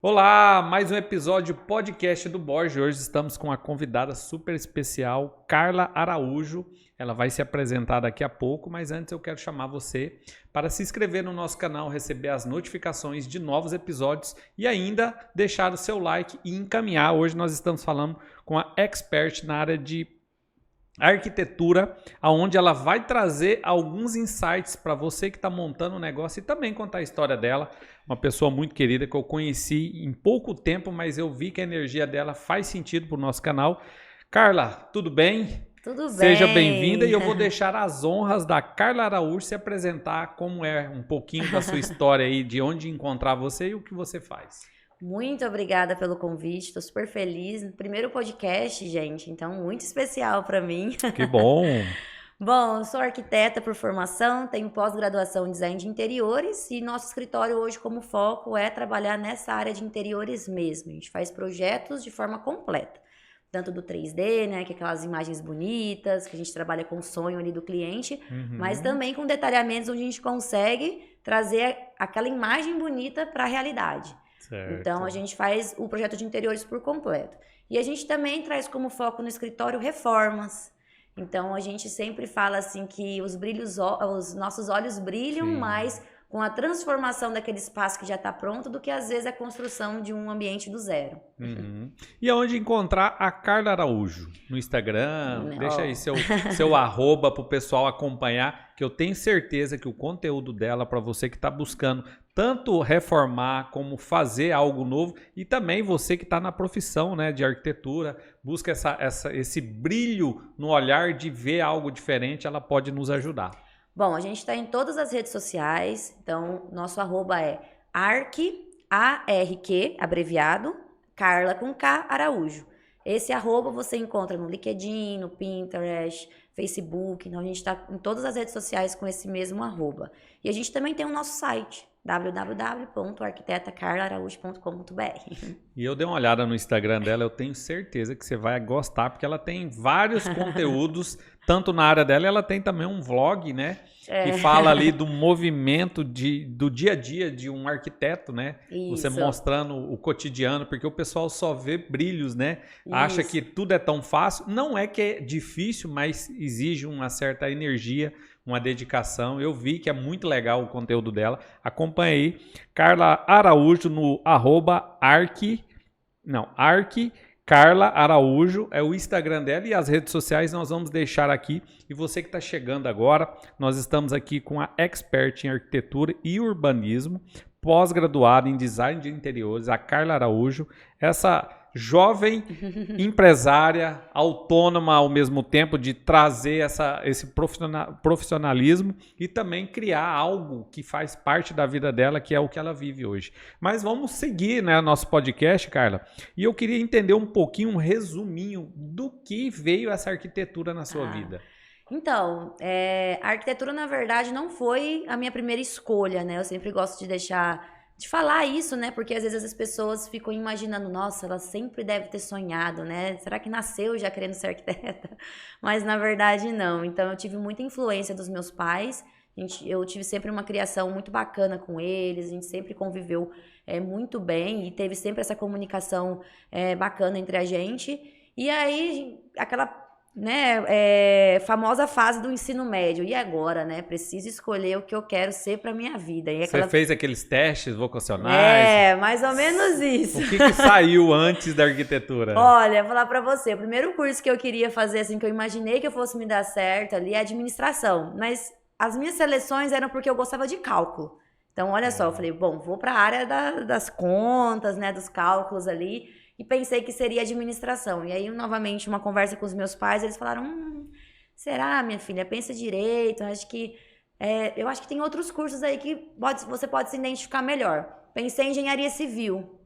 Olá, mais um episódio podcast do Borges. Hoje estamos com uma convidada super especial, Carla Araújo. Ela vai se apresentar daqui a pouco, mas antes eu quero chamar você para se inscrever no nosso canal, receber as notificações de novos episódios e ainda deixar o seu like e encaminhar. Hoje nós estamos falando com a expert na área de arquitetura, aonde ela vai trazer alguns insights para você que está montando um negócio e também contar a história dela. Uma pessoa muito querida que eu conheci em pouco tempo, mas eu vi que a energia dela faz sentido para o nosso canal. Carla, tudo bem? Tudo bem. Seja bem-vinda e eu vou deixar as honras da Carla Araújo se apresentar, como é um pouquinho da sua história aí, de onde encontrar você e o que você faz. Muito obrigada pelo convite, estou super feliz. Primeiro podcast, gente, então muito especial para mim. Que bom! Bom, eu sou arquiteta por formação, tenho pós-graduação em design de interiores e nosso escritório hoje como foco é trabalhar nessa área de interiores mesmo. A gente faz projetos de forma completa, tanto do 3D, né, que é aquelas imagens bonitas, que a gente trabalha com o sonho ali do cliente, mas também com detalhamentos onde a gente consegue trazer aquela imagem bonita para a realidade. Certo. Então, a gente faz o projeto de interiores por completo. E a gente também traz como foco no escritório reformas. Então, a gente sempre fala assim que os nossos olhos brilham Sim. mais com a transformação daquele espaço que já está pronto do que, às vezes, a construção de um ambiente do zero. E aonde encontrar a Carla Araújo? No Instagram? Não. Deixa aí seu arroba para o pessoal acompanhar, que eu tenho certeza que o conteúdo dela, para você que está buscando tanto reformar como fazer algo novo, e também você que está na profissão, né, de arquitetura, busca esse brilho no olhar de ver algo diferente, ela pode nos ajudar. Bom, a gente está em todas as redes sociais, então nosso arroba é ARQ, abreviado, Carla com K, Araújo. Esse arroba você encontra no LinkedIn, no Pinterest, Facebook, então a gente está em todas as redes sociais com esse mesmo arroba. E a gente também tem o nosso site, www.arquitetacarlaaraújo.com.br. E eu dei uma olhada no Instagram dela, eu tenho certeza que você vai gostar, porque ela tem vários conteúdos, tanto na área dela, ela tem também um vlog, né? Que fala ali do movimento do dia a dia de um arquiteto, né? Isso. Você mostrando o cotidiano, porque o pessoal só vê brilhos, né? Acha que tudo é tão fácil. Não é que é difícil, mas exige uma certa energia, uma dedicação. Eu vi que é muito legal o conteúdo dela. Acompanhei Carla Araújo no @arq Carla Araújo é o Instagram dela e as redes sociais nós vamos deixar aqui. E você que está chegando agora, nós estamos aqui com a expert em arquitetura e urbanismo, pós-graduada em design de interiores, a Carla Araújo, essa jovem empresária, autônoma ao mesmo tempo, de trazer esse profissionalismo e também criar algo que faz parte da vida dela, que é o que ela vive hoje. Mas vamos seguir, né, nosso podcast, Carla, e eu queria entender um pouquinho, um resuminho do que veio essa arquitetura na sua vida. Então, a arquitetura, na verdade, não foi a minha primeira escolha, né? Eu sempre gosto de falar isso, né? Porque às vezes as pessoas ficam imaginando, nossa, ela sempre deve ter sonhado, né? Será que nasceu já querendo ser arquiteta? Mas na verdade não. Então eu tive muita influência dos meus pais. Eu tive sempre uma criação muito bacana com eles. A gente sempre conviveu muito bem e teve sempre essa comunicação bacana entre a gente. E aí aquela famosa fase do ensino médio. E agora, né? Preciso escolher o que eu quero ser para minha vida. E Você fez aqueles testes vocacionais? Mais ou menos isso. O que saiu antes da arquitetura? Olha, vou falar para você. O primeiro curso que eu queria fazer, assim, que eu imaginei que eu fosse me dar certo ali, é administração. Mas as minhas seleções eram porque eu gostava de cálculo. Então, olha só, eu falei, bom, vou para a área das contas, né? Dos cálculos ali. E pensei que seria administração. E aí, novamente, uma conversa com os meus pais, eles falaram, será, minha filha? Pensa direito, eu acho que tem outros cursos aí que você pode se identificar melhor. Pensei em engenharia civil.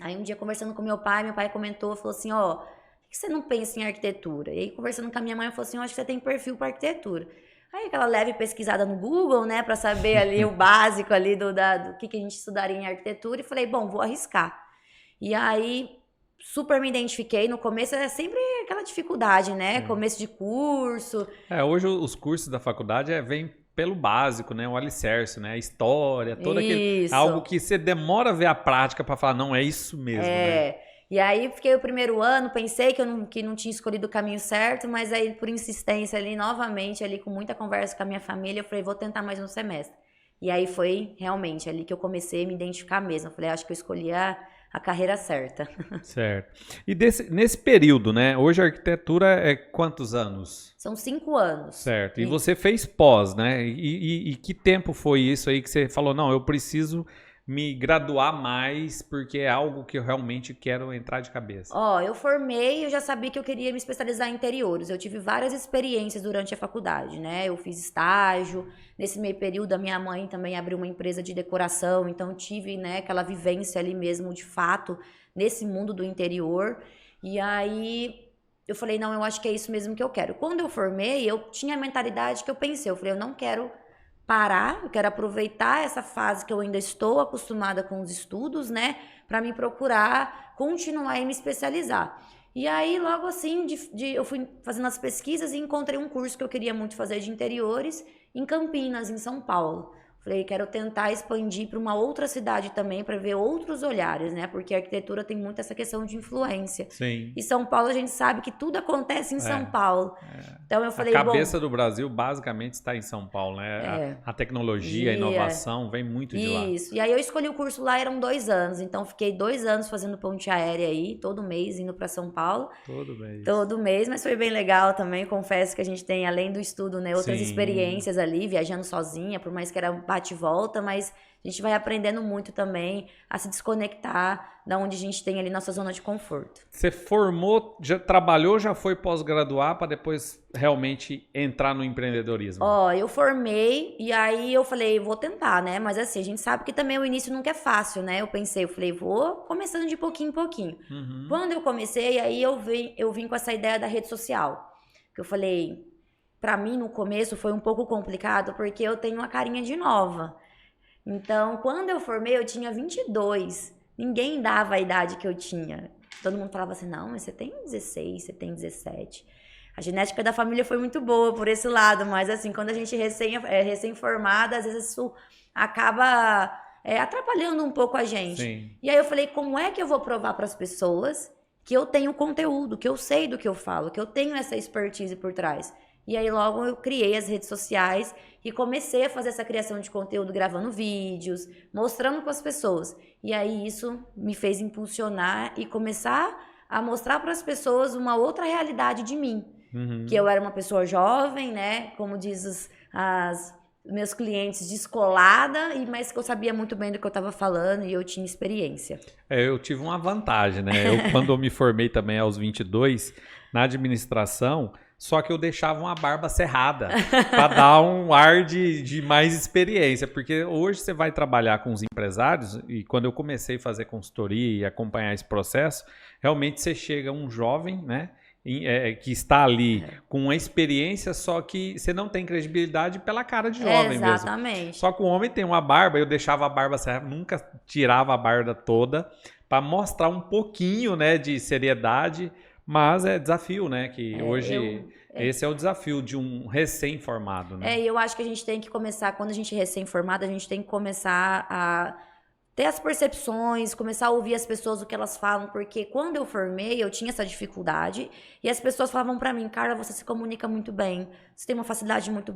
Aí um dia, conversando com meu pai comentou, falou assim, por que você não pensa em arquitetura? E aí, conversando com a minha mãe, falou assim, eu acho que você tem perfil para arquitetura. Aí aquela leve pesquisada no Google, né, para saber ali o básico ali do que a gente estudaria em arquitetura. E falei, bom, vou arriscar. E aí super me identifiquei. No começo é sempre aquela dificuldade, né? Começo de curso. Hoje os cursos da faculdade vêm pelo básico, né? O alicerce, né? A história, todo aquele... Isso. Algo que você demora a ver a prática para falar, não, é isso mesmo, né? E aí fiquei o primeiro ano, pensei que não tinha escolhido o caminho certo, mas aí por insistência ali, novamente, ali com muita conversa com a minha família, eu falei, vou tentar mais um semestre. E aí foi realmente ali que eu comecei a me identificar mesmo. Eu falei, acho que eu escolhi a carreira certa. Certo. E nesse período, né? Hoje a arquitetura é quantos anos? São 5 anos. Certo. E você fez pós, né? E que tempo foi isso aí que você falou, não, eu preciso me graduar mais porque é algo que eu realmente quero entrar de cabeça? Eu formei e eu já sabia que eu queria me especializar em interiores. Eu tive várias experiências durante a faculdade, né? Eu fiz estágio. Nesse meio período, a minha mãe também abriu uma empresa de decoração. Então, tive, né, aquela vivência ali mesmo, de fato, nesse mundo do interior. E aí, eu falei, não, eu acho que é isso mesmo que eu quero. Quando eu formei, eu tinha a mentalidade que eu pensei. Eu falei, eu não quero parar, eu quero aproveitar essa fase que eu ainda estou acostumada com os estudos, né, para me procurar continuar e me especializar. E aí, logo assim, eu fui fazendo as pesquisas e encontrei um curso que eu queria muito fazer de interiores em Campinas, em São Paulo. Falei, quero tentar expandir para uma outra cidade também, para ver outros olhares, né? Porque a arquitetura tem muito essa questão de influência. Sim. E São Paulo, a gente sabe que tudo acontece em São Paulo. Então eu falei, a cabeça do Brasil basicamente está em São Paulo, né? A tecnologia, a inovação vem muito de lá. Isso. E aí eu escolhi o curso lá, eram 2 anos. Então fiquei 2 anos fazendo ponte aérea aí, todo mês indo para São Paulo. Todo mês, mas foi bem legal também. Confesso que a gente tem, além do estudo, né, outras experiências ali, viajando sozinha, por mais que era bate e volta, mas a gente vai aprendendo muito também a se desconectar da onde a gente tem ali nossa zona de conforto. Você formou, já trabalhou, já foi pós-graduar para depois realmente entrar no empreendedorismo? Eu formei e aí eu falei, vou tentar, né? Mas assim, a gente sabe que também o início nunca é fácil, né? Eu falei, vou começando de pouquinho em pouquinho. Uhum. Quando eu comecei, aí eu vim com essa ideia da rede social. Que eu falei, pra mim no começo foi um pouco complicado porque eu tenho uma carinha de nova. Então, quando eu formei, eu tinha 22. Ninguém dava a idade que eu tinha. Todo mundo falava assim, não, mas você tem 16, você tem 17. A genética da família foi muito boa por esse lado, mas assim, quando a gente é recém-formada, às vezes isso acaba atrapalhando um pouco a gente. Sim. E aí eu falei, como é que eu vou provar para as pessoas que eu tenho conteúdo, que eu sei do que eu falo, que eu tenho essa expertise por trás? E aí logo eu criei as redes sociais e comecei a fazer essa criação de conteúdo, gravando vídeos, mostrando para as pessoas. E aí isso me fez impulsionar e começar a mostrar para as pessoas uma outra realidade de mim. Uhum. Que eu era uma pessoa jovem, né? Como diz os meus clientes, descolada, mas que eu sabia muito bem do que eu estava falando e eu tinha experiência. Eu tive uma vantagem, né? Quando eu me formei também aos 22, na administração... Só que eu deixava uma barba cerrada para dar um ar de mais experiência. Porque hoje você vai trabalhar com os empresários e quando eu comecei a fazer consultoria e acompanhar esse processo, realmente você chega um jovem, né? Que está ali com uma experiência, só que você não tem credibilidade pela cara de jovem mesmo. Exatamente. Só que o homem tem uma barba, eu deixava a barba cerrada, nunca tirava a barba toda para mostrar um pouquinho, né, de seriedade. Mas é desafio, né? Que hoje esse é o desafio de um recém-formado, né? E eu acho que a gente tem que começar, quando a gente é recém-formado, a gente tem que começar a ter as percepções, começar a ouvir as pessoas, o que elas falam, porque quando eu formei, eu tinha essa dificuldade, e as pessoas falavam pra mim, Carla, você se comunica muito bem, você tem uma facilidade muito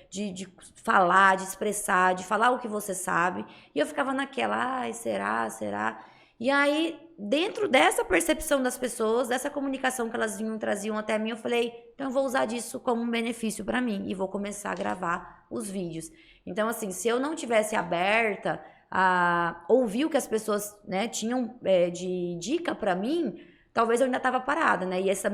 de falar, de expressar, de falar o que você sabe, e eu ficava naquela, ai, será? E aí, dentro dessa percepção das pessoas, dessa comunicação que elas traziam até mim, eu falei, então eu vou usar disso como um benefício para mim e vou começar a gravar os vídeos. Então, assim, se eu não tivesse aberta a ouvir o que as pessoas, né, tinham de dica para mim, talvez eu ainda estava parada, né? E essa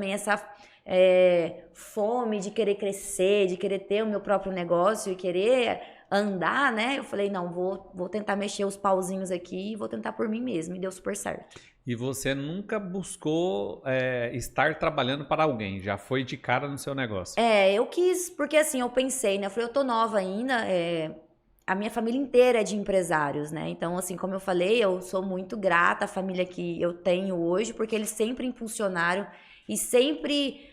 fome de querer crescer, de querer ter o meu próprio negócio e querer andar, né? Eu falei, não, vou tentar mexer os pauzinhos aqui e vou tentar por mim mesmo. E deu super certo. E você nunca buscou estar trabalhando para alguém? Já foi de cara no seu negócio? Eu quis, porque assim, eu pensei, né? Eu falei, eu tô nova ainda, a minha família inteira é de empresários, né? Então, assim, como eu falei, eu sou muito grata à família que eu tenho hoje, porque eles sempre impulsionaram e sempre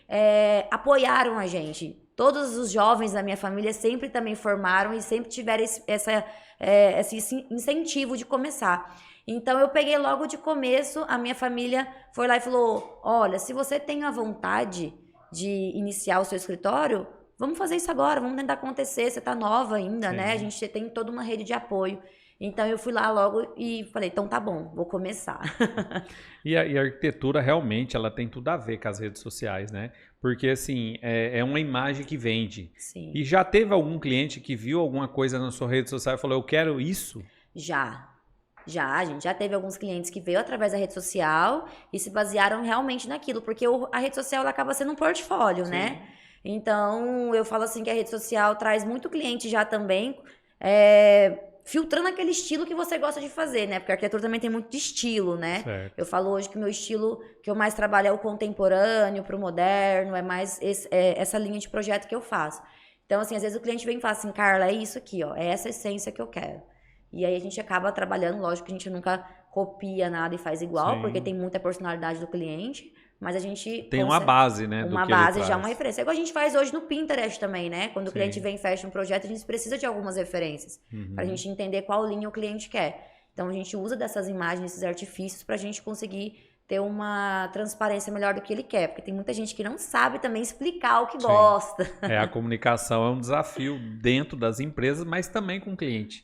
apoiaram a gente. todos os jovens da minha família sempre também formaram e sempre tiveram esse incentivo de começar. Então, eu peguei logo de começo, a minha família foi lá e falou, olha, se você tem a vontade de iniciar o seu escritório, vamos fazer isso agora, vamos tentar acontecer, você tá nova ainda, Sim. né? A gente tem toda uma rede de apoio. Então, eu fui lá logo e falei, então tá bom, vou começar. E a arquitetura realmente, ela tem tudo a ver com as redes sociais, né? Porque, assim, é uma imagem que vende. Sim. E já teve algum cliente que viu alguma coisa na sua rede social e falou, eu quero isso? Já, a gente já teve alguns clientes que veio através da rede social e se basearam realmente naquilo, porque a rede social ela acaba sendo um portfólio, né? Então, eu falo assim que a rede social traz muito cliente já também, filtrando aquele estilo que você gosta de fazer, né? Porque a arquitetura também tem muito de estilo, né? Certo. Eu falo hoje que o meu estilo que eu mais trabalho é o contemporâneo pro moderno, é mais essa linha de projeto que eu faço. Então, assim, às vezes o cliente vem e fala assim, Carla, é isso aqui, ó, é essa essência que eu quero. E aí a gente acaba trabalhando, lógico que a gente nunca copia nada e faz igual, Sim. porque tem muita personalidade do cliente, mas a gente tem uma base, né? uma base já, uma referência. É igual a gente faz hoje no Pinterest também, né? Quando o cliente vem e fecha um projeto, a gente precisa de algumas referências, pra gente entender qual linha o cliente quer. Então a gente usa dessas imagens, esses artifícios, pra gente conseguir ter uma transparência melhor do que ele quer, porque tem muita gente que não sabe também explicar o que gosta. A comunicação é um desafio dentro das empresas, mas também com o cliente.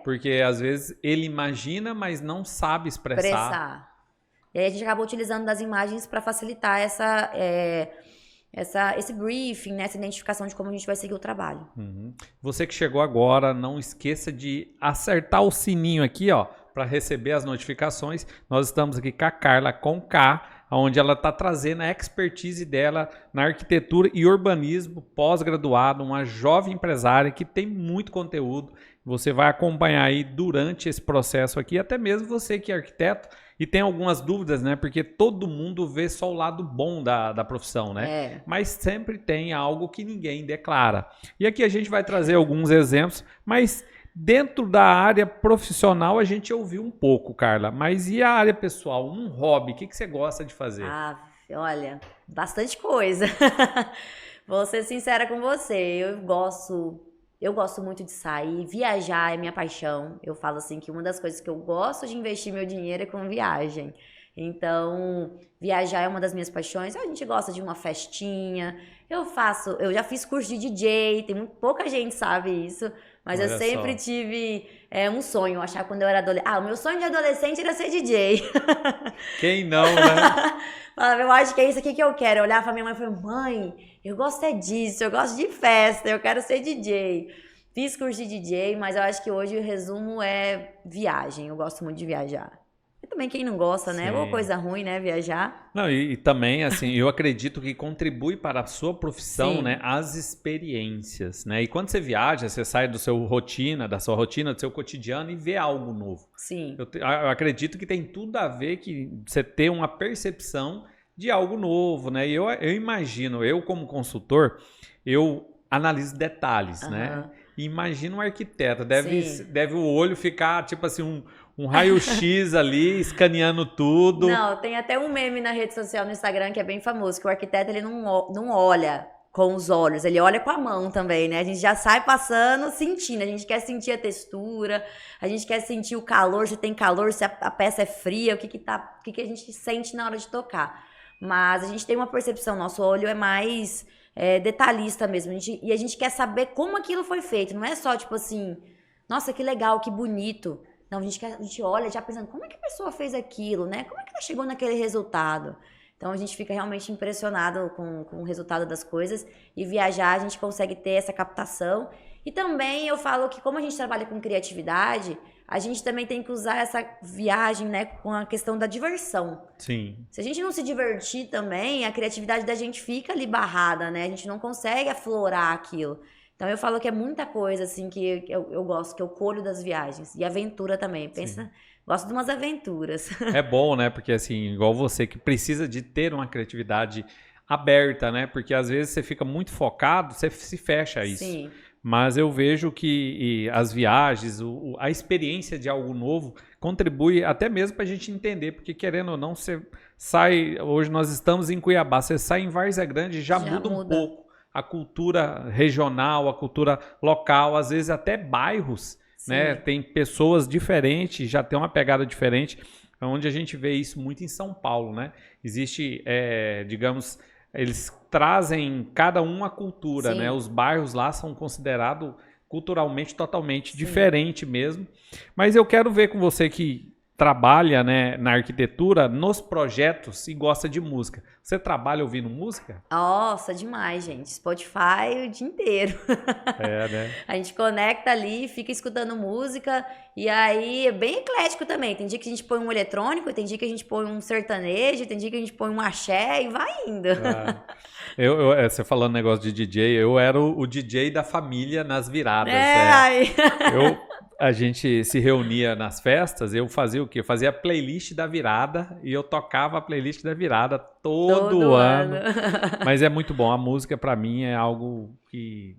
Porque às vezes ele imagina, mas não sabe expressar. E aí a gente acaba utilizando das imagens para facilitar esse briefing, né? Essa identificação de como a gente vai seguir o trabalho. Você que chegou agora, não esqueça de acertar o sininho aqui, ó, para receber as notificações. Nós estamos aqui com a Carla, com K, onde ela está trazendo a expertise dela na arquitetura e urbanismo, pós-graduado, uma jovem empresária que tem muito conteúdo. Você vai acompanhar aí durante esse processo aqui, até mesmo você que é arquiteto e tem algumas dúvidas, né? Porque todo mundo vê só o lado bom da profissão, né? Mas sempre tem algo que ninguém declara. E aqui a gente vai trazer alguns exemplos, mas dentro da área profissional a gente ouviu um pouco, Carla. Mas e a área pessoal? Um hobby, o que você gosta de fazer? Olha, bastante coisa. Vou ser sincera com você, eu gosto muito de sair, viajar é minha paixão. Eu falo assim que uma das coisas que eu gosto de investir meu dinheiro é com viagem. Então, viajar é uma das minhas paixões. A gente gosta de uma festinha. Eu já fiz curso de DJ, pouca gente sabe isso, mas Olha eu sempre só. tive um sonho. Eu achava quando eu era adolescente. O meu sonho de adolescente era ser DJ. Quem não, né? Eu acho que é isso aqui que eu quero. Eu olhava pra minha mãe e falei, mãe, eu gosto disso, eu gosto de festa, eu quero ser DJ. Fiz curso de DJ, mas eu acho que hoje o resumo é viagem. Eu gosto muito de viajar. E também quem não gosta, né? Ou coisa ruim, né? Viajar. Não, e também, assim, eu acredito que contribui para a sua profissão, né? As experiências, né? E quando você viaja, você sai da sua rotina, do seu cotidiano e vê algo novo. Sim. Eu acredito que tem tudo a ver que você ter uma percepção de algo novo, né? E eu imagino, eu como consultor, eu analiso detalhes, né? E imagino um arquiteto, deve o olho ficar, tipo assim, um raio-x ali, escaneando tudo. Não, tem até um meme na rede social, no Instagram, que é bem famoso, que o arquiteto, ele não olha com os olhos, ele olha com a mão também, né? A gente já sai passando, sentindo, a gente quer sentir a textura, a gente quer sentir o calor, se tem calor, se a peça é fria, o que a gente sente na hora de tocar. Mas a gente tem uma percepção, nosso olho é mais detalhista mesmo, e a gente quer saber como aquilo foi feito, não é só tipo assim, nossa, que legal, que bonito. Não, a gente olha já pensando, como é que a pessoa fez aquilo, né? Como é que ela chegou naquele resultado? Então a gente fica realmente impressionado com o resultado das coisas, e viajar a gente consegue ter essa captação. E também eu falo que como a gente trabalha com criatividade, a gente também tem que usar essa viagem, né, com a questão da diversão. Sim. Se a gente não se divertir também, a criatividade da gente fica ali barrada, né? A gente não consegue aflorar aquilo. Então eu falo que é muita coisa assim que eu gosto, que eu colho das viagens. E aventura também. Pensa, gosto de umas aventuras. É bom, né? Porque assim, igual você que precisa de ter uma criatividade aberta, né? Porque às vezes você fica muito focado, você se fecha a isso. Sim. Mas eu vejo que as viagens, a experiência de algo novo contribui até mesmo para a gente entender, porque querendo ou não, você sai, hoje nós estamos em Cuiabá, você sai em Várzea Grande e já muda um pouco a cultura regional, a cultura local, às vezes até bairros, né? Tem pessoas diferentes, já tem uma pegada diferente, onde a gente vê isso muito em São Paulo, né? Existe, digamos, eles trazem cada uma cultura, né? Os bairros lá são considerados culturalmente totalmente diferente mesmo. Mas eu quero ver com você que trabalha, né, na arquitetura, nos projetos e gosta de música. Você trabalha ouvindo música? Nossa, demais, gente. Spotify o dia inteiro. Né? A gente conecta ali, fica escutando música, e aí é bem eclético também. Tem dia que a gente põe um eletrônico, tem dia que a gente põe um sertanejo, tem dia que a gente põe um axé e vai indo. Você falando negócio de DJ, eu era o DJ da família nas viradas. A gente se reunia nas festas, eu fazia o quê? Eu fazia a playlist da virada e eu tocava a playlist da virada todo ano. Mas é muito bom. A música, para mim, é algo que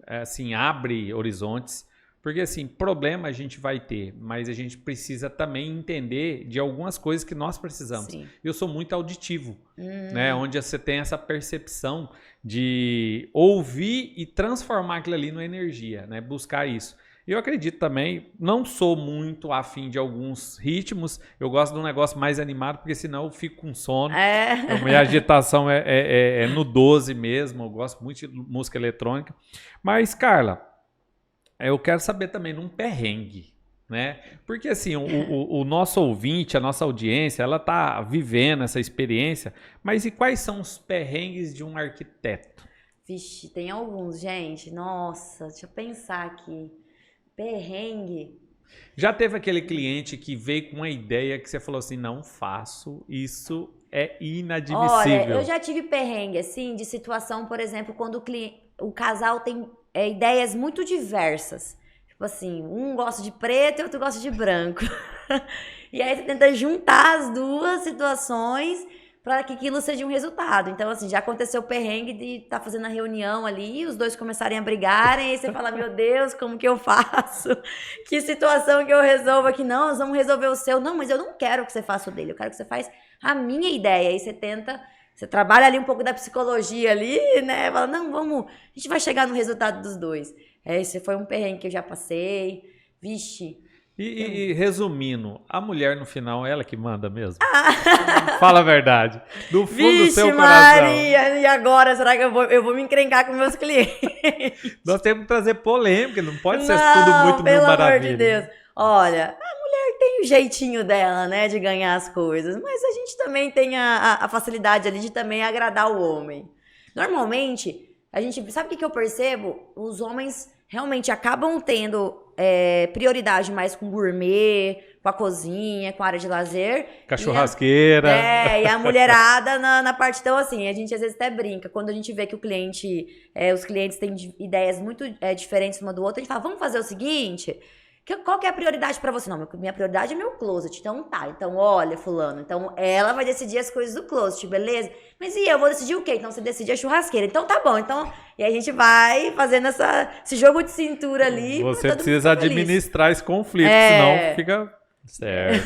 assim, abre horizontes. Porque, assim, problema a gente vai ter, mas a gente precisa também entender de algumas coisas que nós precisamos. Eu sou muito auditivo, né? Onde você tem essa percepção de ouvir e transformar aquilo ali numa energia, né? Buscar isso. Eu acredito também, não sou muito afim de alguns ritmos, eu gosto de um negócio mais animado, porque senão eu fico com sono. A minha agitação é no 12 mesmo, eu gosto muito de música eletrônica. Mas, Carla, eu quero saber também num perrengue, né? Porque assim, o nosso ouvinte, a nossa audiência, ela tá vivendo essa experiência, mas e quais são os perrengues de um arquiteto? Vixe, tem alguns, gente. Nossa, deixa eu pensar aqui. Perrengue. Já teve aquele cliente que veio com uma ideia que você falou assim, não faço, isso é inadmissível. Olha, eu já tive perrengue, assim, de situação, por exemplo, quando o casal tem ideias muito diversas. Tipo assim, um gosta de preto e outro gosta de branco. E aí você tenta juntar as duas situações para que aquilo seja um resultado. Então, assim, já aconteceu o perrengue de estar fazendo a reunião ali, os dois começarem a brigarem, e aí você fala, meu Deus, como que eu faço? Que situação que eu resolvo aqui? Não, nós vamos resolver o seu. Não, mas eu não quero que você faça o dele, eu quero que você faça a minha ideia. Aí você tenta, você trabalha ali um pouco da psicologia ali, né? Fala, não, vamos, a gente vai chegar no resultado dos dois. Esse foi um perrengue que eu já passei. Vixe. E resumindo, a mulher no final, ela que manda mesmo? Fala a verdade. Do fundo do seu coração. Maria, e agora? Será que eu vou me encrencar com meus clientes? Nós temos que trazer polêmica, não pode ser tudo muito mil maravilha. Pelo amor de Deus. Olha, a mulher tem o jeitinho dela, né, de ganhar as coisas, mas a gente também tem a facilidade ali de também agradar o homem. Normalmente, a gente, sabe o que eu percebo? Os homens realmente acabam tendo prioridade mais com gourmet, com a cozinha, com a área de lazer. Com a churrasqueira. E a mulherada na parte. Então, assim, a gente às vezes até brinca. Quando a gente vê que o cliente, os clientes têm ideias muito diferentes uma do outro, a gente fala, vamos fazer o seguinte... Qual que é a prioridade pra você? Não, minha prioridade é meu closet. Então tá, então olha, fulano. Então ela vai decidir as coisas do closet, beleza? Mas e eu vou decidir o quê? Então você decide a churrasqueira. Então tá bom, então... E a gente vai fazendo esse jogo de cintura ali. Você precisa administrar esse conflito, senão fica... Certo.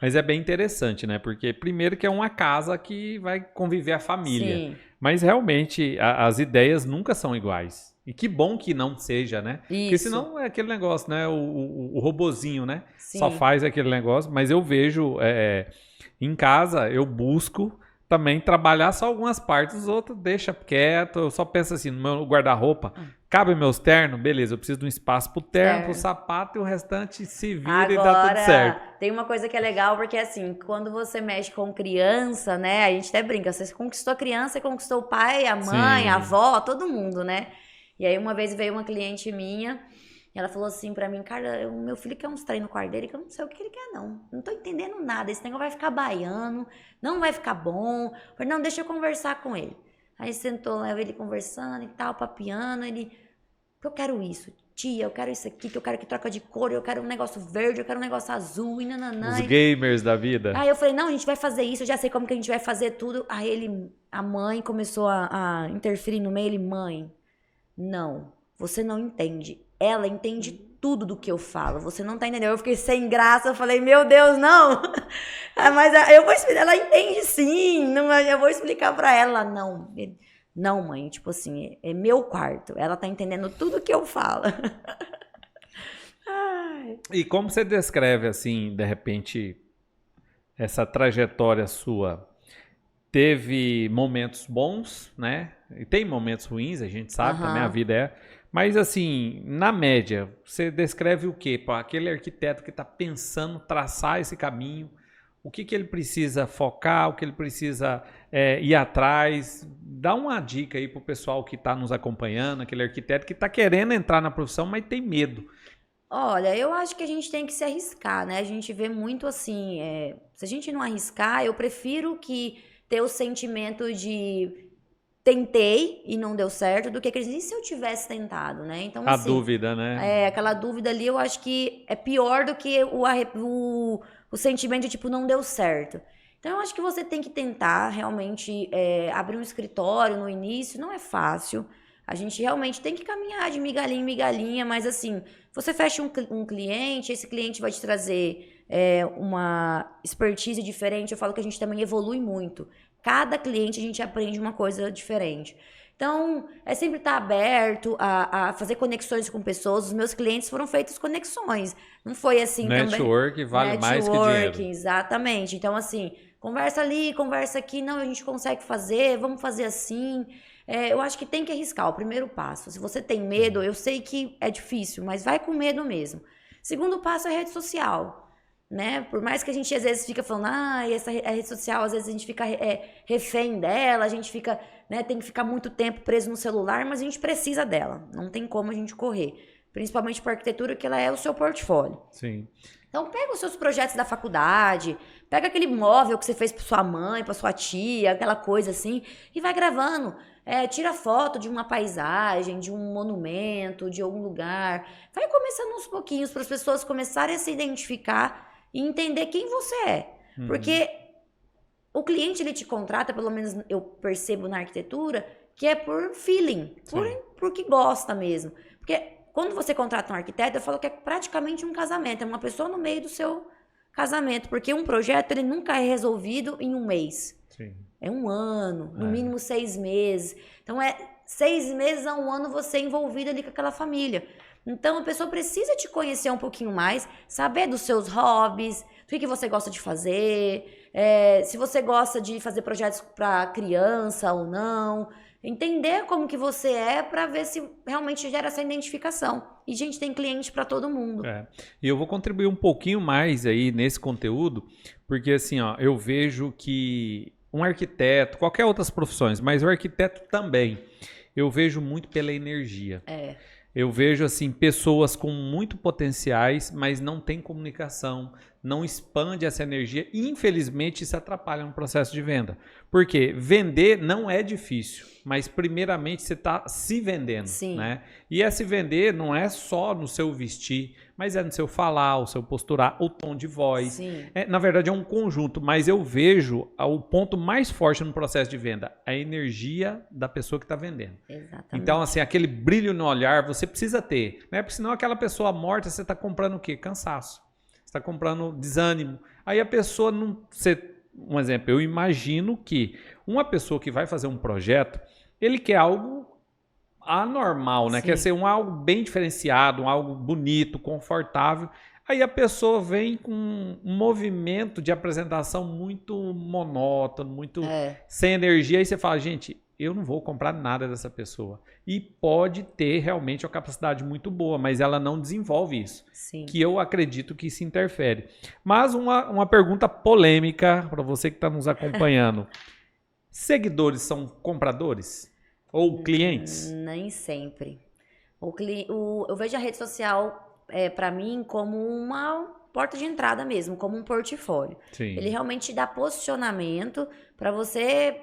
Mas é bem interessante, né? Porque primeiro que é uma casa que vai conviver a família. Sim. Mas realmente as ideias nunca são iguais. E que bom que não seja, né? Isso. Porque senão é aquele negócio, né? O robozinho, né? Sim. Só faz aquele negócio. Mas eu vejo em casa, eu busco também trabalhar só algumas partes, os outros deixa quieto. Eu só penso assim, no meu guarda-roupa, cabe meus ternos? Beleza, eu preciso de um espaço pro terno, pro sapato e o restante se vira e dá tudo certo. Tem uma coisa que é legal, porque assim, quando você mexe com criança, né? A gente até brinca, você conquistou a criança, você conquistou o pai, a mãe, sim, a avó, todo mundo, né? E aí uma vez veio uma cliente minha, e ela falou assim pra mim, cara, o meu filho quer uns treinos no quarto dele que eu não sei o que ele quer não tô entendendo nada, esse negócio vai ficar baiano, não vai ficar bom. Eu falei, não, deixa eu conversar com ele. Aí sentou, leva ele conversando e tal, papiando, ele, eu quero isso, tia, eu quero isso aqui, que eu quero que troca de cor, eu quero um negócio verde, eu quero um negócio azul, e nananã. Os gamers da vida. Aí eu falei, não, a gente vai fazer isso, eu já sei como que a gente vai fazer tudo. Aí a mãe começou a interferir no meio, mãe, não, você não entende. Ela entende tudo do que eu falo. Você não tá entendendo. Eu fiquei sem graça. Eu falei, meu Deus, não. Mas eu vou explicar. Ela entende sim. Não, eu vou explicar pra ela. Não. Não, mãe, tipo assim, é meu quarto. Ela tá entendendo tudo que eu falo. Ai. E como você descreve, assim, de repente, essa trajetória sua? Teve momentos bons, né? E tem momentos ruins, a gente sabe, também a Aham. vida é. Mas, assim, na média, você descreve o quê? Para aquele arquiteto que está pensando traçar esse caminho, o que ele precisa focar, o que ele precisa ir atrás? Dá uma dica aí para o pessoal que está nos acompanhando, aquele arquiteto que está querendo entrar na profissão, mas tem medo. Olha, eu acho que a gente tem que se arriscar, né? A gente vê muito assim, se a gente não arriscar, eu prefiro que ter o sentimento de tentei e não deu certo do que aqueles, e se eu tivesse tentado, né? Então, A assim, dúvida, né? aquela dúvida ali, eu acho que é pior do que o sentimento de tipo, não deu certo. Então, eu acho que você tem que tentar realmente abrir um escritório no início, não é fácil. A gente realmente tem que caminhar de migalhinha em migalhinha, mas assim, você fecha um cliente, esse cliente vai te trazer uma expertise diferente. Eu falo que a gente também evolui muito. Cada cliente a gente aprende uma coisa diferente. Então, é sempre estar aberto a fazer conexões com pessoas. Os meus clientes foram feitos conexões. Não foi assim também. Network vale mais que dinheiro. Exatamente. Então, assim, conversa ali, conversa aqui. Não, a gente consegue fazer, vamos fazer assim. Eu acho que tem que arriscar o primeiro passo. Se você tem medo, eu sei que é difícil, mas vai com medo mesmo. Segundo passo é rede social. Né? Por mais que a gente às vezes fica falando, a rede social, às vezes a gente fica refém dela, a gente fica, né, tem que ficar muito tempo preso no celular, mas a gente precisa dela, não tem como a gente correr, principalmente para arquitetura, que ela é o seu portfólio. Sim. Então pega os seus projetos da faculdade, pega aquele móvel que você fez para sua mãe, para sua tia, aquela coisa assim, e vai gravando. Tira foto de uma paisagem, de um monumento, de algum lugar. Vai começando aos pouquinhos para as pessoas começarem a se identificar e entender quem você é. Uhum. Porque o cliente, ele te contrata, pelo menos eu percebo na arquitetura, que é por feeling, por que gosta mesmo. Porque quando você contrata um arquiteto, eu falo que é praticamente um casamento, é uma pessoa no meio do seu casamento, porque um projeto, ele nunca é resolvido em um mês. Sim. É um ano, no mínimo 6 meses. Então, 6 meses a um ano você envolvido ali com aquela família. Então, a pessoa precisa te conhecer um pouquinho mais, saber dos seus hobbies, do que você gosta de fazer, se você gosta de fazer projetos para criança ou não. Entender como que você é para ver se realmente gera essa identificação. E a gente tem cliente para todo mundo. E eu vou contribuir um pouquinho mais aí nesse conteúdo, porque assim, ó, eu vejo que um arquiteto, qualquer outras profissões, mas o arquiteto também, eu vejo muito pela energia. Eu vejo assim pessoas com muito potenciais, mas não tem comunicação, não expande essa energia e infelizmente isso atrapalha no processo de venda. Porque vender não é difícil, mas primeiramente você está se vendendo. Sim. Né? E esse vender não é só no seu vestir, mas é no seu falar, o seu posturar, o tom de voz. Sim. Na verdade é um conjunto, mas eu vejo o ponto mais forte no processo de venda, a energia da pessoa que está vendendo. Exatamente. Então assim, aquele brilho no olhar você precisa ter, né? Porque senão aquela pessoa morta, você está comprando o quê? Cansaço. Você está comprando desânimo. Aí a pessoa não... Um exemplo, eu imagino que uma pessoa que vai fazer um projeto, ele quer algo anormal, né? Sim. Quer ser algo bem diferenciado, algo bonito, confortável. Aí a pessoa vem com um movimento de apresentação muito monótono, muito sem energia. Aí você fala, gente, eu não vou comprar nada dessa pessoa. E pode ter realmente uma capacidade muito boa, mas ela não desenvolve isso. Sim. Que eu acredito que isso interfere. Mas uma pergunta polêmica para você que está nos acompanhando. Seguidores são compradores? Ou clientes? Nem sempre. Eu vejo a rede social, para mim, como uma porta de entrada mesmo, como um portfólio. Sim. Ele realmente dá posicionamento para você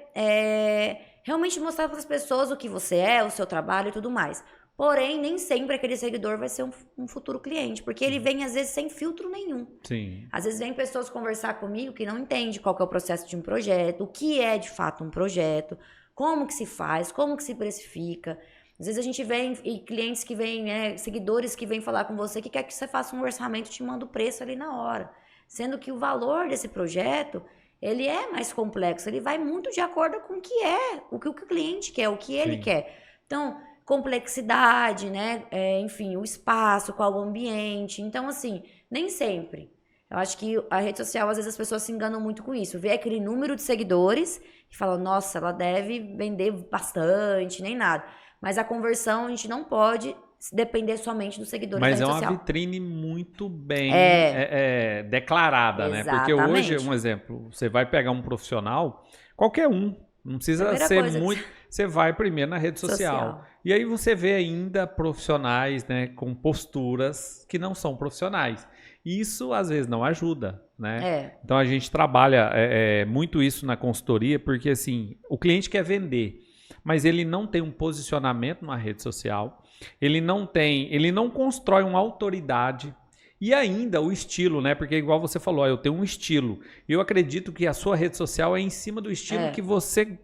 realmente mostrar para as pessoas o que você é, o seu trabalho e tudo mais. Porém, nem sempre aquele seguidor vai ser um futuro cliente, porque ele vem, às vezes, sem filtro nenhum. Sim. Às vezes vem pessoas conversar comigo que não entendem qual que é o processo de um projeto, o que é, de fato, um projeto, como que se faz, como que se precifica. Às vezes a gente vem, e clientes que vêm, seguidores que vêm falar com você, que quer que você faça um orçamento e te manda o preço ali na hora. Sendo que o valor desse projeto, ele é mais complexo, ele vai muito de acordo com o que o cliente quer, o que ele Sim. quer. Então, complexidade, né? Enfim, o espaço, qual o ambiente. Então, assim, nem sempre. Eu acho que a rede social, às vezes as pessoas se enganam muito com isso. Vê aquele número de seguidores e falam, nossa, ela deve vender bastante, nem nada. Mas a conversão, a gente não pode depender somente dos seguidores da Mas rede é uma social. vitrine muito bem declarada, né? Porque hoje, Exatamente. um exemplo, você vai pegar um profissional, qualquer um, não precisa Primeira ser coisa que muito. Você vai primeiro na rede social. social. E aí você vê ainda profissionais, né, com posturas que não são profissionais. Isso às vezes não ajuda, né? Então a gente trabalha muito isso na consultoria, porque assim, o cliente quer vender, mas ele não tem um posicionamento na rede social. Ele não constrói uma autoridade e ainda o estilo, né? Porque igual você falou, eu tenho um estilo. Eu acredito que a sua rede social é em cima do estilo que você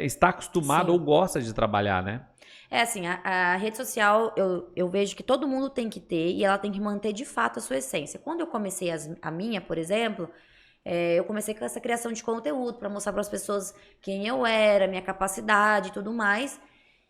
está acostumado Sim. ou gosta de trabalhar, né? Assim, a rede social, eu vejo que todo mundo tem que ter e ela tem que manter de fato a sua essência. Quando eu comecei a minha, por exemplo, eu comecei com essa criação de conteúdo para mostrar para as pessoas quem eu era, minha capacidade e tudo mais.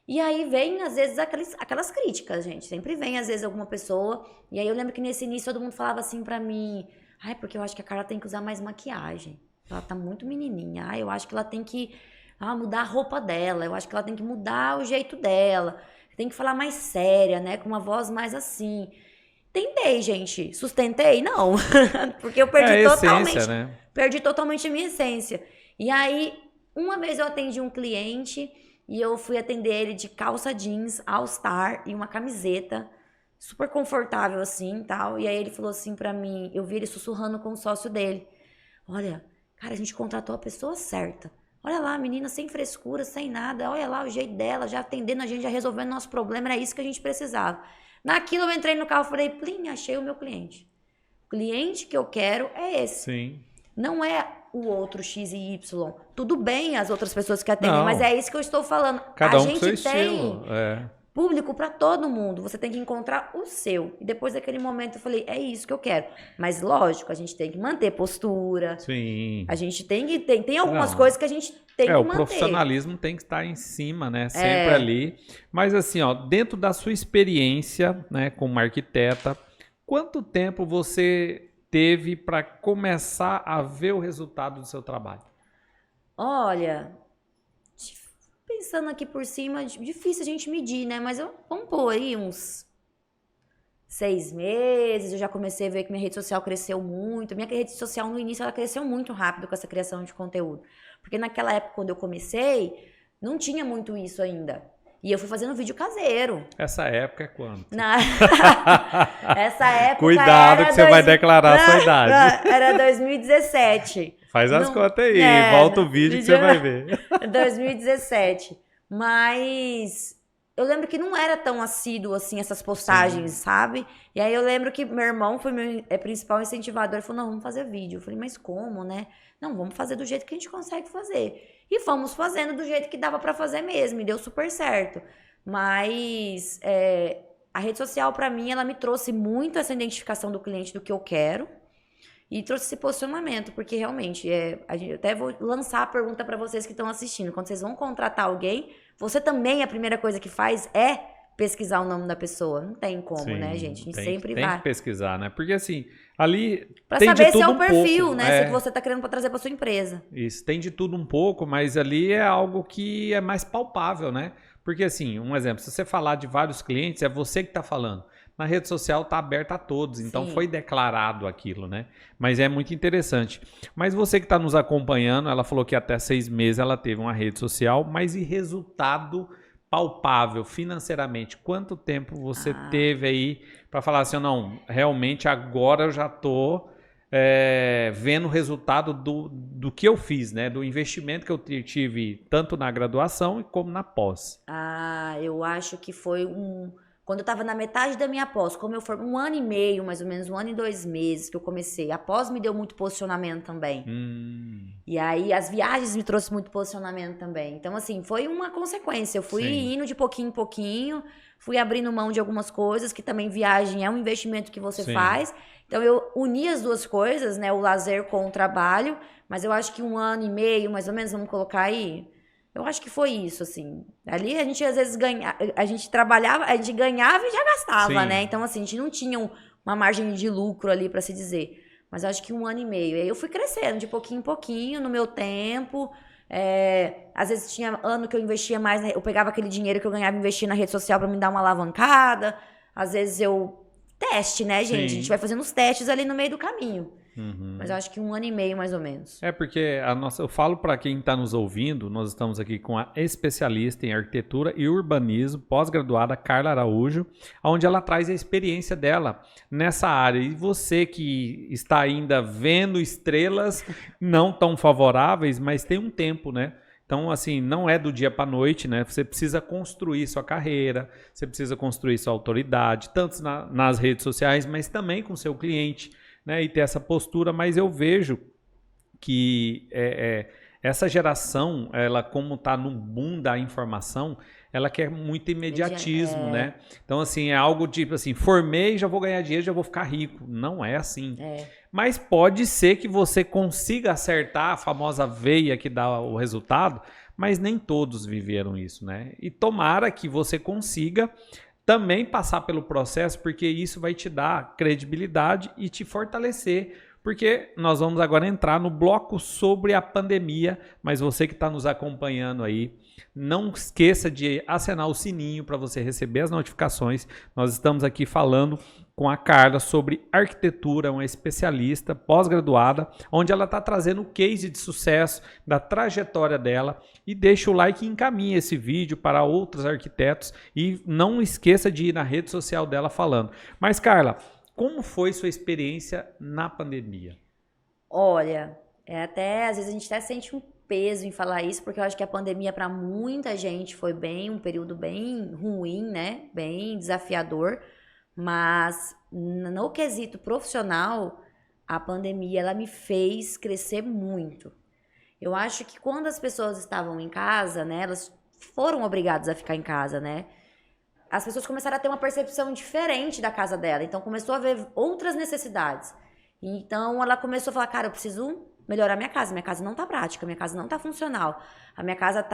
E aí vem, às vezes, aquelas críticas, gente. Sempre vem, às vezes, alguma pessoa. E aí eu lembro que nesse início todo mundo falava assim pra mim: ai, porque eu acho que a Carla tem que usar mais maquiagem. Ela tá muito menininha. Ai, eu acho que ela tem que mudar a roupa dela. Eu acho que ela tem que mudar o jeito dela. Tem que falar mais séria, né? Com uma voz mais assim. Tentei, gente. Sustentei? Não. Porque eu perdi É a totalmente. essência, né? Perdi totalmente a minha essência. E aí, uma vez eu atendi um cliente. E eu fui atender ele de calça jeans, all-star e uma camiseta, super confortável assim, tal. E aí ele falou assim pra mim, eu vi ele sussurrando com o sócio dele. Olha, cara, a gente contratou a pessoa certa. Olha lá, a menina sem frescura, sem nada. Olha lá o jeito dela, já atendendo a gente, já resolvendo nosso problema. Era isso que a gente precisava. Naquilo eu entrei no carro e falei, plim, achei o meu cliente. O cliente que eu quero é esse. Sim. Não é o outro X e Y. Tudo bem as outras pessoas que atendem, Não. mas é isso que eu estou falando. Cada A um com seu gente tem estilo. público para todo mundo. Você tem que encontrar o seu. E depois daquele momento eu falei, é isso que eu quero. Mas lógico, a gente tem que manter postura. Sim. A gente tem algumas Não. coisas que a gente tem que O manter. profissionalismo tem que estar em cima, né? Sempre ali. Mas assim, ó, dentro da sua experiência, né, como arquiteta, quanto tempo você teve para começar a ver o resultado do seu trabalho? Olha, pensando aqui por cima, difícil a gente medir, né? Mas vamos pôr aí uns 6 meses, eu já comecei a ver que minha rede social cresceu muito. Minha rede social no início ela cresceu muito rápido com essa criação de conteúdo. Porque naquela época, quando eu comecei, não tinha muito isso ainda. E eu fui fazendo vídeo caseiro. Essa época é quando? Essa época Cuidado que você vai declarar a sua idade. Era 2017. Faz as contas aí, volta o vídeo que você vai ver. 2017. Mas eu lembro que não era tão assíduo assim essas postagens, sabe? E aí eu lembro que meu irmão foi meu principal incentivador. Ele falou, não, vamos fazer vídeo. Eu falei, mas como, né? Não, vamos fazer do jeito que a gente consegue fazer. E fomos fazendo do jeito que dava pra fazer mesmo. E deu super certo. Mas a rede social, pra mim, ela me trouxe muito essa identificação do cliente do que eu quero. E trouxe esse posicionamento, porque realmente, eu até vou lançar a pergunta para vocês que estão assistindo. Quando vocês vão contratar alguém, você também, a primeira coisa que faz é pesquisar o nome da pessoa. Não tem como, né, gente? A gente sempre vai. Tem que pesquisar, né? Porque assim, ali pra tem saber de tudo se é o perfil, pouco, né? Se que você tá querendo trazer pra sua empresa. Isso, tem de tudo um pouco, mas ali é algo que é mais palpável, né? Porque assim, um exemplo, se você falar de vários clientes, é você que tá falando. Na rede social está aberta a todos, então foi declarado aquilo, né? Mas é muito interessante. Mas você que está nos acompanhando, ela falou que até 6 meses ela teve uma rede social, mas e resultado palpável financeiramente? Quanto tempo você teve aí para falar assim, não, realmente agora eu já estou vendo o resultado do que eu fiz, né? Do investimento que eu tive tanto na graduação como na pós. Eu acho que foi quando eu estava na metade da minha pós, como eu formei 1 ano e meio, mais ou menos, 1 ano e 2 meses que eu comecei. A pós me deu muito posicionamento também. E aí as viagens me trouxeram muito posicionamento também. Então, assim, foi uma consequência. Eu fui indo de pouquinho em pouquinho, fui abrindo mão de algumas coisas, que também viagem é um investimento que você faz. Então, eu uni as duas coisas, né? O lazer com o trabalho. Mas eu acho que 1 ano e meio, mais ou menos, vamos colocar aí. Eu acho que foi isso, assim. Ali a gente, às vezes, a gente trabalhava, a gente ganhava e já gastava, né? Então, assim, a gente não tinha uma margem de lucro ali, pra se dizer. Mas eu acho que 1 ano e meio. E aí eu fui crescendo de pouquinho em pouquinho, no meu tempo. Às vezes tinha ano que eu investia mais, eu pegava aquele dinheiro que eu ganhava e investia na rede social pra me dar uma alavancada. Às vezes teste, né, gente? A gente vai fazendo os testes ali no meio do caminho. Mas eu acho que 1 ano e meio, mais ou menos. Porque eu falo para quem está nos ouvindo, nós estamos aqui com a especialista em arquitetura e urbanismo, pós-graduada Carla Araújo, onde ela traz a experiência dela nessa área. E você que está ainda vendo estrelas não tão favoráveis, mas tem um tempo, né? Então, assim, não é do dia para a noite, né? Você precisa construir sua carreira, você precisa construir sua autoridade, tanto nas redes sociais, mas também com seu cliente, né, e ter essa postura, mas eu vejo que essa geração, ela como está no boom da informação, ela quer muito imediatismo, né? Então, assim, é algo tipo assim, formei, já vou ganhar dinheiro, já vou ficar rico. Não é assim. Mas pode ser que você consiga acertar a famosa veia que dá o resultado, mas nem todos viveram isso, né? E tomara que você consiga também passar pelo processo, porque isso vai te dar credibilidade e te fortalecer, porque nós vamos agora entrar no bloco sobre a pandemia, mas você que está nos acompanhando aí, não esqueça de acionar o sininho para você receber as notificações. Nós estamos aqui falando com a Carla sobre arquitetura, uma especialista pós-graduada, onde ela está trazendo o case de sucesso da trajetória dela. E deixa o like e encaminhe esse vídeo para outros arquitetos e não esqueça de ir na rede social dela falando. Mas, Carla, como foi sua experiência na pandemia? Olha, às vezes a gente até sente um peso em falar isso, porque eu acho que a pandemia para muita gente foi um período bem ruim, né? Bem desafiador. Mas no quesito profissional, a pandemia ela me fez crescer muito. Eu acho que quando as pessoas estavam em casa, né, elas foram obrigadas a ficar em casa, né? As pessoas começaram a ter uma percepção diferente da casa dela, então começou a ver outras necessidades. Então ela começou a falar, cara, eu preciso melhorar minha casa não tá prática, minha casa não tá funcional, a minha casa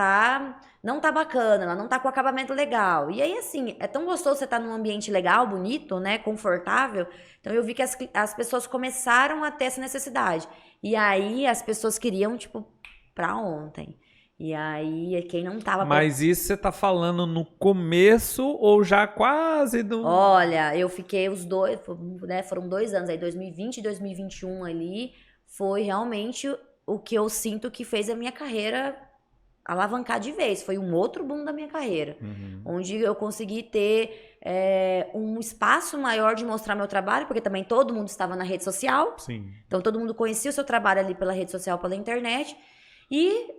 não tá bacana, ela não tá com acabamento legal. E aí, assim, é tão gostoso você estar num ambiente legal, bonito, né, confortável. Então eu vi que as pessoas começaram a ter essa necessidade. E aí as pessoas queriam, tipo, pra ontem. E aí, quem não tava... Mas isso você tá falando no começo ou já quase do... Olha, eu fiquei os dois, né, foram 2 anos aí, 2020 e 2021 ali, foi realmente o que eu sinto que fez a minha carreira alavancar de vez. Foi um outro boom da minha carreira, onde eu consegui ter um espaço maior de mostrar meu trabalho, porque também todo mundo estava na rede social. Sim. Então todo mundo conhecia o seu trabalho ali pela rede social, pela internet. E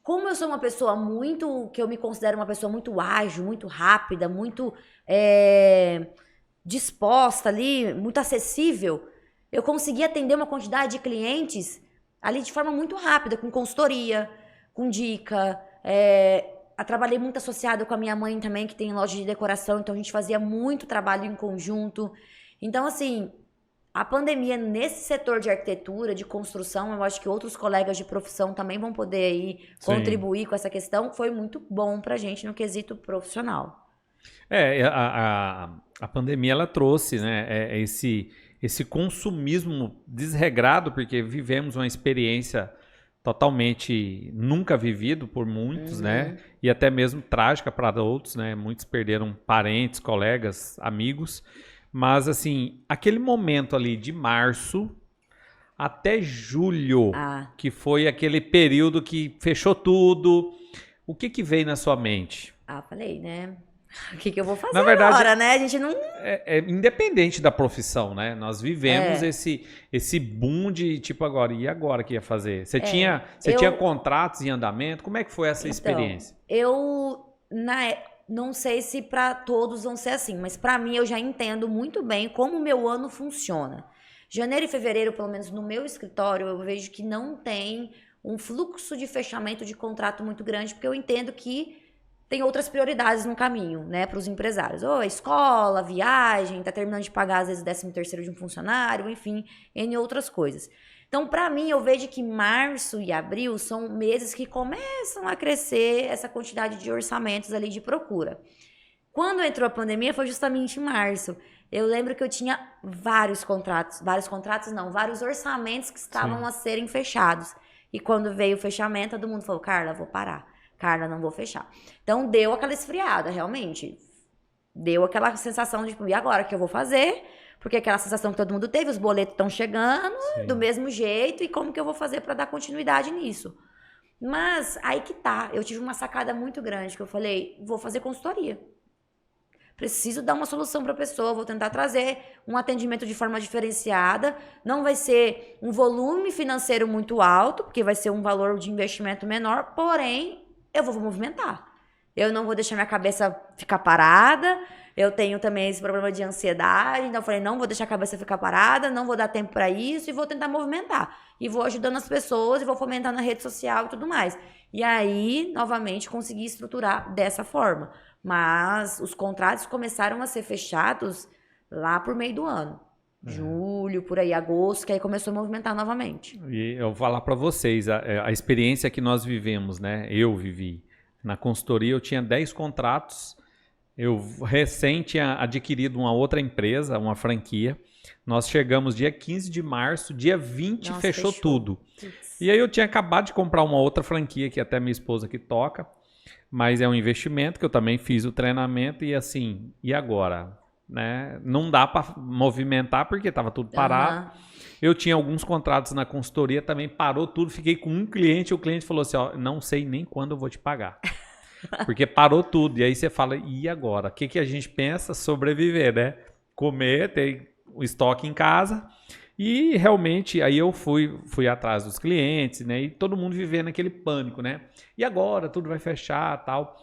como eu sou uma pessoa que eu me considero uma pessoa muito ágil, muito rápida, muito disposta ali, muito acessível, eu consegui atender uma quantidade de clientes ali de forma muito rápida, com consultoria, com dica. Trabalhei muito associada com a minha mãe também, que tem loja de decoração, então a gente fazia muito trabalho em conjunto. Então, assim, a pandemia nesse setor de arquitetura, de construção, eu acho que outros colegas de profissão também vão poder aí contribuir com essa questão, foi muito bom pra gente no quesito profissional. A pandemia ela trouxe, né, esse consumismo desregrado, porque vivemos uma experiência totalmente nunca vivido por muitos, né, e até mesmo trágica para outros, né, muitos perderam parentes, colegas, amigos, mas assim, aquele momento ali de março até julho, que foi aquele período que fechou tudo, o que veio na sua mente? Falei, né? O que eu vou fazer na verdade, agora, né? A gente não... independente da profissão, né? Nós vivemos esse boom de tipo agora, e agora que ia fazer? Você tinha contratos em andamento? Como é que foi essa experiência? Não sei se para todos vão ser assim, mas para mim eu já entendo muito bem como o meu ano funciona. Janeiro e fevereiro, pelo menos no meu escritório, eu vejo que não tem um fluxo de fechamento de contrato muito grande, porque eu entendo que tem outras prioridades no caminho, né, para os empresários. Ou escola, viagem, tá terminando de pagar às vezes o 13º de um funcionário, enfim, N outras coisas. Então, para mim, eu vejo que março e abril são meses que começam a crescer essa quantidade de orçamentos ali de procura. Quando entrou a pandemia, foi justamente em março. Eu lembro que eu tinha vários orçamentos que estavam a serem fechados. E quando veio o fechamento, todo mundo falou, Carla, vou parar. Carla, não vou fechar. Então, deu aquela esfriada, realmente. Deu aquela sensação de, tipo, e agora, o que eu vou fazer? Porque aquela sensação que todo mundo teve, os boletos estão chegando do mesmo jeito, e como que eu vou fazer para dar continuidade nisso? Mas, aí que tá, eu tive uma sacada muito grande, que eu falei, vou fazer consultoria. Preciso dar uma solução para a pessoa, vou tentar trazer um atendimento de forma diferenciada. Não vai ser um volume financeiro muito alto, porque vai ser um valor de investimento menor, porém, eu vou movimentar. Eu não vou deixar minha cabeça ficar parada. Eu tenho também esse problema de ansiedade, então eu falei, não vou deixar a cabeça ficar parada, não vou dar tempo para isso e vou tentar movimentar. E vou ajudando as pessoas e vou fomentando a rede social e tudo mais. E aí, novamente, consegui estruturar dessa forma. Mas os contratos começaram a ser fechados lá por meio do ano. Julho, por aí, agosto, que aí começou a movimentar novamente. E eu vou falar para vocês, a experiência que nós vivemos, né? Eu vivi. Na consultoria eu tinha 10 contratos. Eu recém tinha adquirido uma outra empresa, uma franquia. Nós chegamos dia 15 de março, dia 20 Nossa, fechou tudo. E aí eu tinha acabado de comprar uma outra franquia, que até minha esposa que toca. Mas é um investimento que eu também fiz o treinamento e assim, e agora? Né? Não dá para movimentar porque estava tudo parado. Eu tinha alguns contratos na consultoria, também parou tudo. Fiquei com um cliente, o cliente falou assim, ó, não sei nem quando eu vou te pagar. Porque parou tudo. E aí você fala, e agora? O que a gente pensa? Sobreviver, né? Comer, ter o estoque em casa. E realmente, aí eu fui atrás dos clientes, né? E todo mundo vivendo aquele pânico, né? E agora? Tudo vai fechar, tal.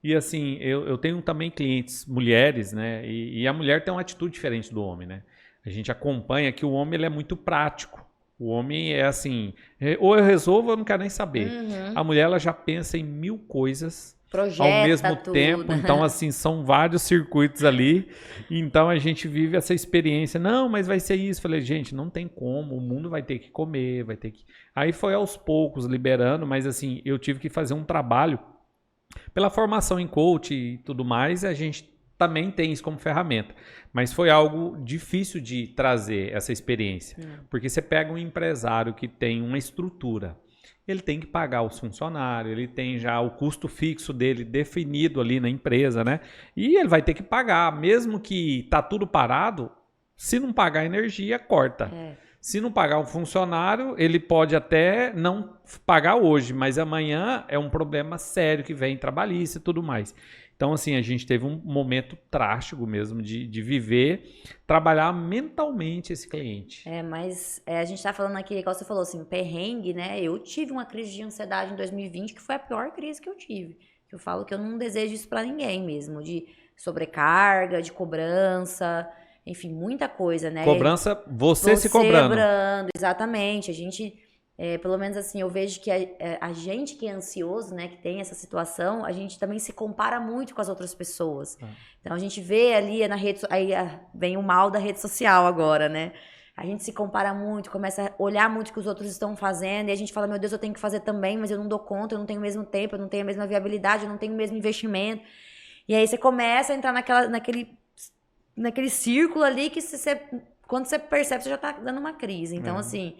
E assim, eu tenho também clientes, mulheres, né? E a mulher tem uma atitude diferente do homem, né? A gente acompanha que o homem ele é muito prático. O homem é assim, ou eu resolvo ou eu não quero nem saber. A mulher ela já pensa em 1000 coisas ao mesmo tempo. Então, assim, são vários circuitos ali. Então, a gente vive essa experiência. Não, mas vai ser isso. Falei, gente, não tem como. O mundo vai ter que comer, vai ter que... Aí foi aos poucos liberando, mas assim, eu tive que fazer um trabalho pela formação em coach e tudo mais. A gente também tem isso como ferramenta. Mas foi algo difícil de trazer essa experiência. Porque você pega um empresário que tem uma estrutura, ele tem que pagar os funcionários, ele tem já o custo fixo dele definido ali na empresa, né? E ele vai ter que pagar, mesmo que tá tudo parado, se não pagar energia, corta. Se não pagar o funcionário, ele pode até não pagar hoje, mas amanhã é um problema sério que vem trabalhista e tudo mais. Então, assim, a gente teve um momento trágico mesmo de viver, trabalhar mentalmente esse cliente. Mas a gente tá falando aqui, igual você falou, assim, perrengue, né? Eu tive uma crise de ansiedade em 2020, que foi a pior crise que eu tive. Eu falo que eu não desejo isso pra ninguém mesmo, de sobrecarga, de cobrança, enfim, muita coisa, né? Cobrança, você se cobrando. Exatamente. A gente... pelo menos assim, eu vejo que a gente que é ansioso, né, que tem essa situação, a gente também se compara muito com as outras pessoas. Então a gente vê ali na rede, aí vem o mal da rede social agora, né? A gente se compara muito, começa a olhar muito o que os outros estão fazendo, e a gente fala, meu Deus, eu tenho que fazer também, mas eu não dou conta, eu não tenho o mesmo tempo, eu não tenho a mesma viabilidade, eu não tenho o mesmo investimento. E aí você começa a entrar naquele círculo ali que quando você percebe, você já tá dando uma crise. Então, assim...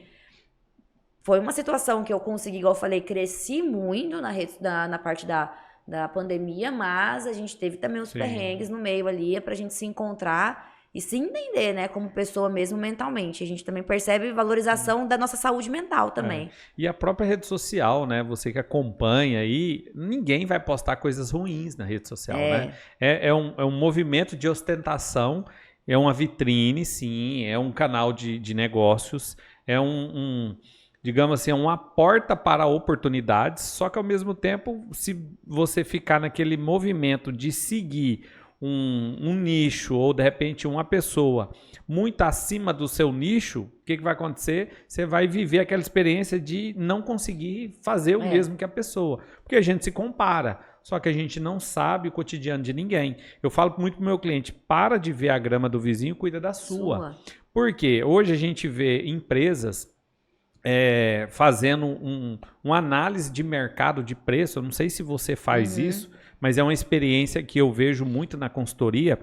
Foi uma situação que eu consegui, igual eu falei, cresci muito na parte da pandemia, mas a gente teve também os perrengues no meio ali pra gente se encontrar e se entender, né, como pessoa mesmo mentalmente. A gente também percebe valorização da nossa saúde mental também. E a própria rede social, né, você que acompanha aí, ninguém vai postar coisas ruins na rede social, né? É um movimento de ostentação, é uma vitrine, sim, é um canal de negócios, é digamos assim, é uma porta para oportunidades, só que ao mesmo tempo, se você ficar naquele movimento de seguir um nicho ou de repente uma pessoa muito acima do seu nicho, o que vai acontecer? Você vai viver aquela experiência de não conseguir fazer o mesmo que a pessoa, porque a gente se compara, só que a gente não sabe o cotidiano de ninguém. Eu falo muito pro meu cliente, para de ver a grama do vizinho, cuida da sua. Porque hoje a gente vê empresas fazendo uma análise de mercado de preço. Eu não sei se você faz isso, mas é uma experiência que eu vejo muito na consultoria,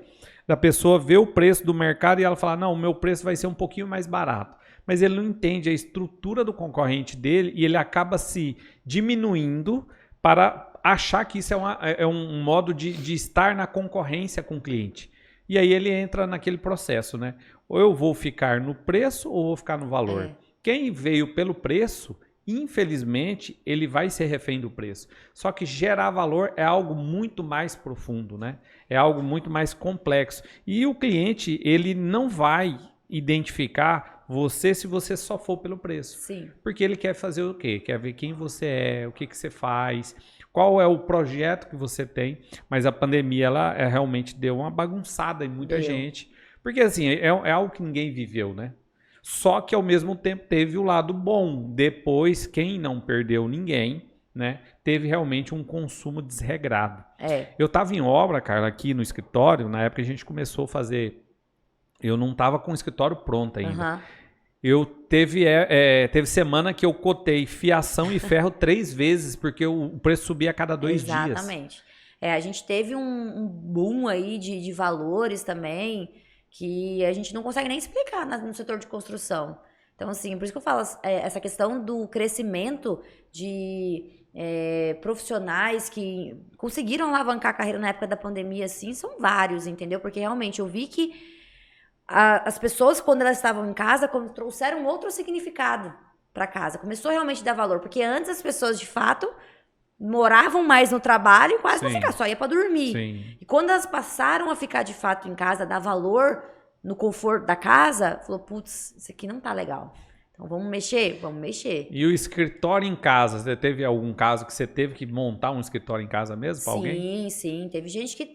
da pessoa ver o preço do mercado e ela falar, não, o meu preço vai ser um pouquinho mais barato. Mas ele não entende a estrutura do concorrente dele e ele acaba se diminuindo para achar que isso é um modo de estar na concorrência com o cliente. E aí ele entra naquele processo, né? Ou eu vou ficar no preço ou vou ficar no valor. Quem veio pelo preço, infelizmente, ele vai ser refém do preço. Só que gerar valor é algo muito mais profundo, né? É algo muito mais complexo. E o cliente, ele não vai identificar você se você só for pelo preço. Sim. Porque ele quer fazer o quê? Quer ver quem você é, o que você faz, qual é o projeto que você tem. Mas a pandemia, ela realmente deu uma bagunçada em muita gente. Porque assim, é algo que ninguém viveu, né? Só que ao mesmo tempo teve o lado bom. Depois, quem não perdeu ninguém, né? Teve realmente um consumo desregrado. Eu estava em obra, Carla, aqui no escritório, na época a gente começou a fazer. Eu não estava com o escritório pronto ainda. Teve semana que eu cotei fiação e ferro 3 vezes, porque o preço subia a cada 2 dias. Exatamente. A gente teve um boom aí de valores também, que a gente não consegue nem explicar no setor de construção. Então, assim, por isso que eu falo, essa questão do crescimento de profissionais que conseguiram alavancar a carreira na época da pandemia, assim, são vários, entendeu? Porque realmente eu vi que as pessoas, quando elas estavam em casa, trouxeram outro significado para casa. Começou realmente a dar valor, porque antes as pessoas, de fato, moravam mais no trabalho e quase não ficavam, só ia para dormir. Sim. E quando elas passaram a ficar de fato em casa, dar valor no conforto da casa, falou, putz, isso aqui não tá legal. Então vamos mexer? Vamos mexer. E o escritório em casa, você teve algum caso que você teve que montar um escritório em casa mesmo para alguém? Sim. Teve gente que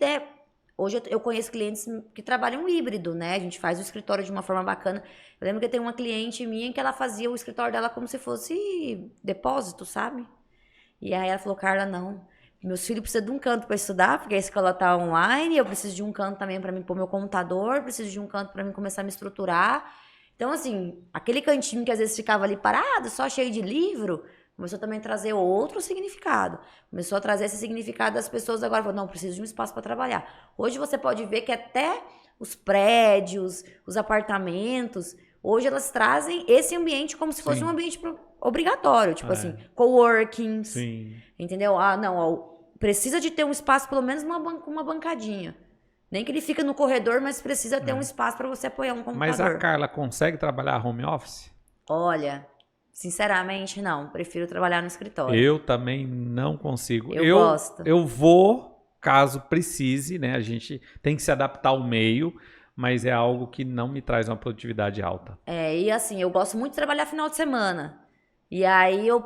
hoje eu conheço clientes que trabalham híbrido, né? A gente faz o escritório de uma forma bacana. Eu lembro que tem uma cliente minha que ela fazia o escritório dela como se fosse depósito, sabe? E aí ela falou, Carla, não, meus filhos precisam de um canto para estudar, porque a escola tá online, eu preciso de um canto também para mim pôr meu computador, preciso de um canto para mim começar a me estruturar. Então, assim, aquele cantinho que às vezes ficava ali parado, só cheio de livro, começou também a trazer outro significado. Começou a trazer esse significado das pessoas agora, falou, não, preciso de um espaço para trabalhar. Hoje você pode ver que até os prédios, os apartamentos, hoje elas trazem esse ambiente como se fosse um ambiente obrigatório, tipo assim, coworkings, entendeu? Precisa de ter um espaço, pelo menos uma bancadinha. Nem que ele fica no corredor, mas precisa ter um espaço para você apoiar um computador. Mas a Carla consegue trabalhar home office? Olha, sinceramente não, prefiro trabalhar no escritório. Eu também não consigo. Eu gosto. Eu vou, caso precise, né? A gente tem que se adaptar ao meio, mas é algo que não me traz uma produtividade alta. E assim, eu gosto muito de trabalhar final de semana. E aí eu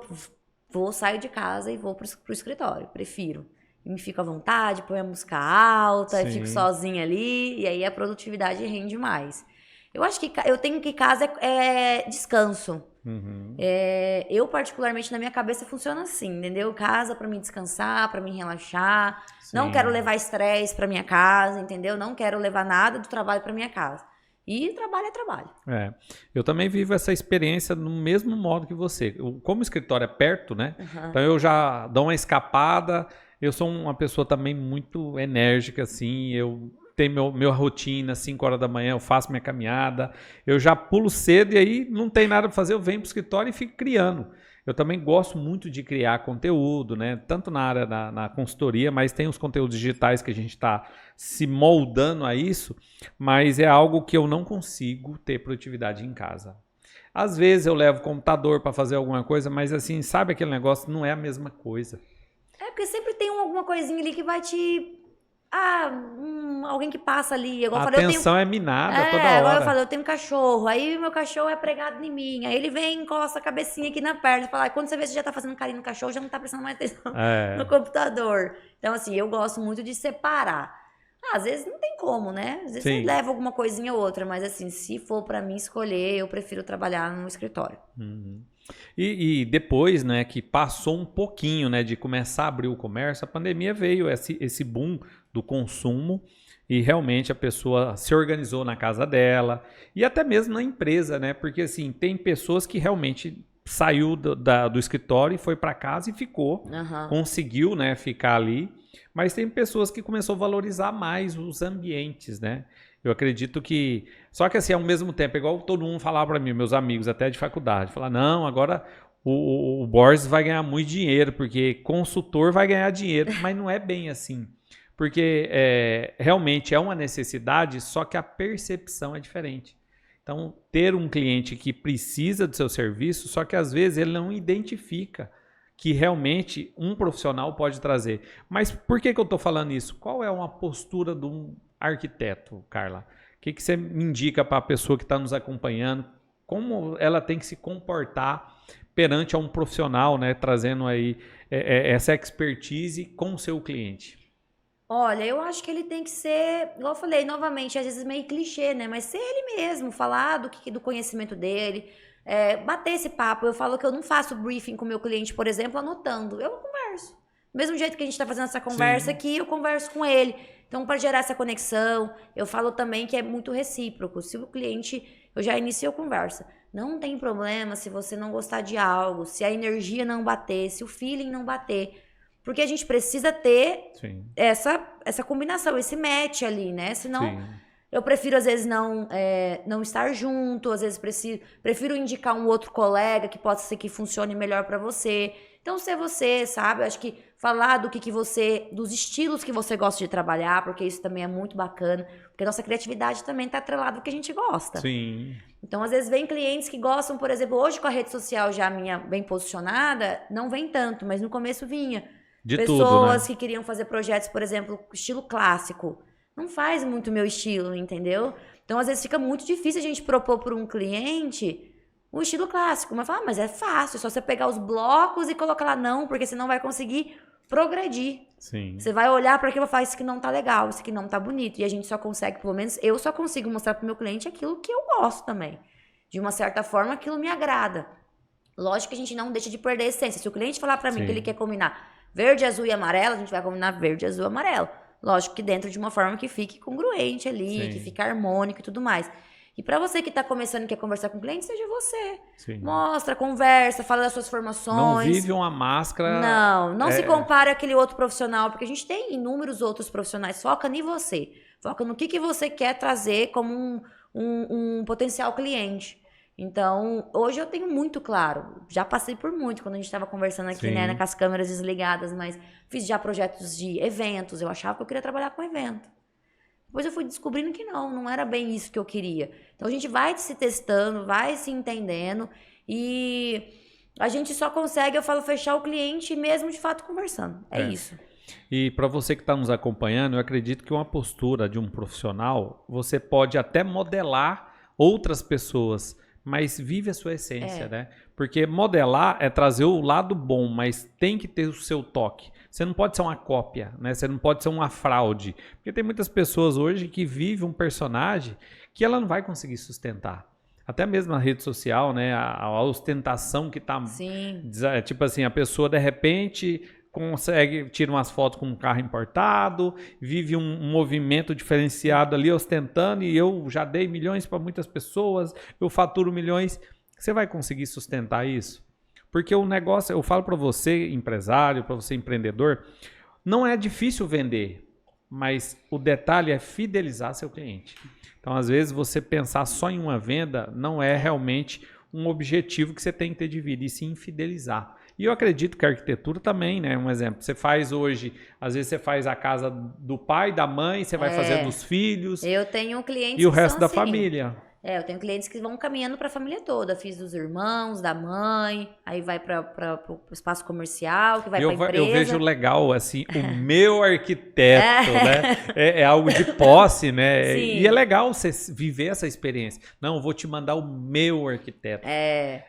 saio de casa e vou pro escritório, prefiro. E me fico à vontade, põe a música alta, e fico sozinha ali, e aí a produtividade rende mais. Eu acho que eu tenho que casa é descanso. Eu, particularmente, na minha cabeça funciona assim, entendeu? Casa pra mim descansar, pra mim relaxar. Não quero levar estresse pra minha casa, entendeu? Não quero levar nada do trabalho pra minha casa. E trabalho é trabalho. Eu também vivo essa experiência no mesmo modo que você. Como o escritório é perto, né? Então eu já dou uma escapada. Eu sou uma pessoa também muito enérgica, assim. Eu tenho minha rotina, 5 horas da manhã, eu faço minha caminhada. Eu já pulo cedo e aí não tem nada para fazer, eu venho para o escritório e fico criando. Eu também gosto muito de criar conteúdo, né? Tanto na área na consultoria, mas tem os conteúdos digitais que a gente está se moldando a isso, mas é algo que eu não consigo ter produtividade em casa. Às vezes eu levo o computador para fazer alguma coisa, mas assim, sabe aquele negócio? Não é a mesma coisa. Porque sempre tem alguma coisinha ali que vai te... alguém que passa ali. A atenção é minada toda hora. Agora eu falo, eu tenho um cachorro, aí meu cachorro é pregado em mim, aí ele vem e encosta a cabecinha aqui na perna, fala, quando você vê, você já tá fazendo carinho no cachorro, já não tá prestando mais atenção no computador. Então, assim, eu gosto muito de separar. Às vezes não tem como, né? Às vezes Sim. você leva alguma coisinha ou outra, mas assim, se for pra mim escolher, eu prefiro trabalhar no escritório. E depois, né, que passou um pouquinho, né, de começar a abrir o comércio, a pandemia veio, esse boom do consumo e realmente a pessoa se organizou na casa dela e até mesmo na empresa, né, porque assim, tem pessoas que realmente saiu do escritório e foi para casa e ficou, conseguiu, né, ficar ali, mas tem pessoas que começou a valorizar mais os ambientes, né. Eu acredito que... Só que assim, ao mesmo tempo, igual todo mundo falava para mim, meus amigos até de faculdade, falar, não, agora o Borges vai ganhar muito dinheiro, porque consultor vai ganhar dinheiro, mas não é bem assim. Porque realmente é uma necessidade, só que a percepção é diferente. Então, ter um cliente que precisa do seu serviço, só que às vezes ele não identifica que realmente um profissional pode trazer. Mas por que eu estou falando isso? Qual é uma postura de um arquiteto, Carla? O que você me indica para a pessoa que está nos acompanhando? Como ela tem que se comportar perante a um profissional, né, trazendo aí essa expertise com o seu cliente? Olha, eu acho que ele tem que ser, igual eu falei, novamente, às vezes meio clichê, né? Mas ser ele mesmo, falar do conhecimento dele, bater esse papo. Eu falo que eu não faço briefing com o meu cliente, por exemplo, anotando. Eu converso. Do mesmo jeito que a gente está fazendo essa conversa aqui, eu converso com ele. Então, para gerar essa conexão, eu falo também que é muito recíproco. Se o cliente, eu já inicio a conversa. Não tem problema se você não gostar de algo, se a energia não bater, se o feeling não bater. Porque a gente precisa ter essa combinação, esse match ali, né? Senão, eu prefiro, às vezes, não estar junto, às vezes prefiro indicar um outro colega que possa ser que funcione melhor para você. Então, ser você, sabe? Eu acho que falar dos estilos que você gosta de trabalhar, porque isso também é muito bacana, porque a nossa criatividade também tá atrelada ao que a gente gosta. Sim. Então, às vezes, vem clientes que gostam, por exemplo, hoje com a rede social já minha bem posicionada, não vem tanto, mas no começo vinha. De Pessoas tudo, né? que queriam fazer projetos, por exemplo, estilo clássico. Não faz muito meu estilo, entendeu? Então, às vezes, fica muito difícil a gente propor para um cliente um estilo clássico. Mas fala, mas é fácil, é só você pegar os blocos e colocar lá. Não, porque você não vai conseguir progredir. Sim. Você vai olhar para aquilo e falar, isso aqui não tá legal, isso aqui não tá bonito. E a gente só consegue, pelo menos, eu só consigo mostrar pro meu cliente aquilo que eu gosto também. De uma certa forma, aquilo me agrada. Lógico que a gente não deixa de perder a essência. Se o cliente falar para mim que ele quer combinar verde, azul e amarelo, a gente vai combinar verde, azul e amarelo. Lógico que dentro de uma forma que fique congruente ali, que fique harmônico e tudo mais. E para você que tá começando e quer conversar com o cliente, seja você. Mostra, conversa, fala das suas formações. Não vive uma máscara... Não se compare àquele outro profissional, porque a gente tem inúmeros outros profissionais. Foca em você. Foca no que você quer trazer como um potencial cliente. Então, hoje eu tenho muito claro, já passei por muito quando a gente estava conversando aqui, né, com as câmeras desligadas, mas fiz já projetos de eventos, eu achava que eu queria trabalhar com evento. Depois eu fui descobrindo que não era bem isso que eu queria. Então, a gente vai se testando, vai se entendendo e a gente só consegue, eu falo, fechar o cliente mesmo de fato conversando. É isso. E para você que está nos acompanhando, eu acredito que uma postura de um profissional, você pode até modelar outras pessoas, mas vive a sua essência, né? Porque modelar é trazer o lado bom, mas tem que ter o seu toque. Você não pode ser uma cópia, né? Você não pode ser uma fraude. Porque tem muitas pessoas hoje que vivem um personagem que ela não vai conseguir sustentar. Até mesmo na rede social, né? A ostentação que tá... Tipo assim, a pessoa de repente... tira umas fotos com um carro importado, vive um movimento diferenciado ali, ostentando, e eu já dei milhões para muitas pessoas, eu faturo milhões. Você vai conseguir sustentar isso? Porque o negócio, eu falo para você, empresário, para você, empreendedor, não é difícil vender, mas o detalhe é fidelizar seu cliente. Então, às vezes, você pensar só em uma venda não é realmente um objetivo que você tem que ter de vida, e sim fidelizar. E eu acredito que a arquitetura também, né? Um exemplo, você faz hoje, às vezes você faz a casa do pai, da mãe, você vai fazer dos filhos. Eu tenho clientes e o resto que da são assim. família. Eu tenho clientes que vão caminhando para a família toda. Fiz dos irmãos, da mãe, aí vai para o espaço comercial, que vai para a empresa. Eu vejo legal, assim, o meu arquiteto, né? É algo de posse, né? Sim. E é legal você viver essa experiência. Não, eu vou te mandar o meu arquiteto.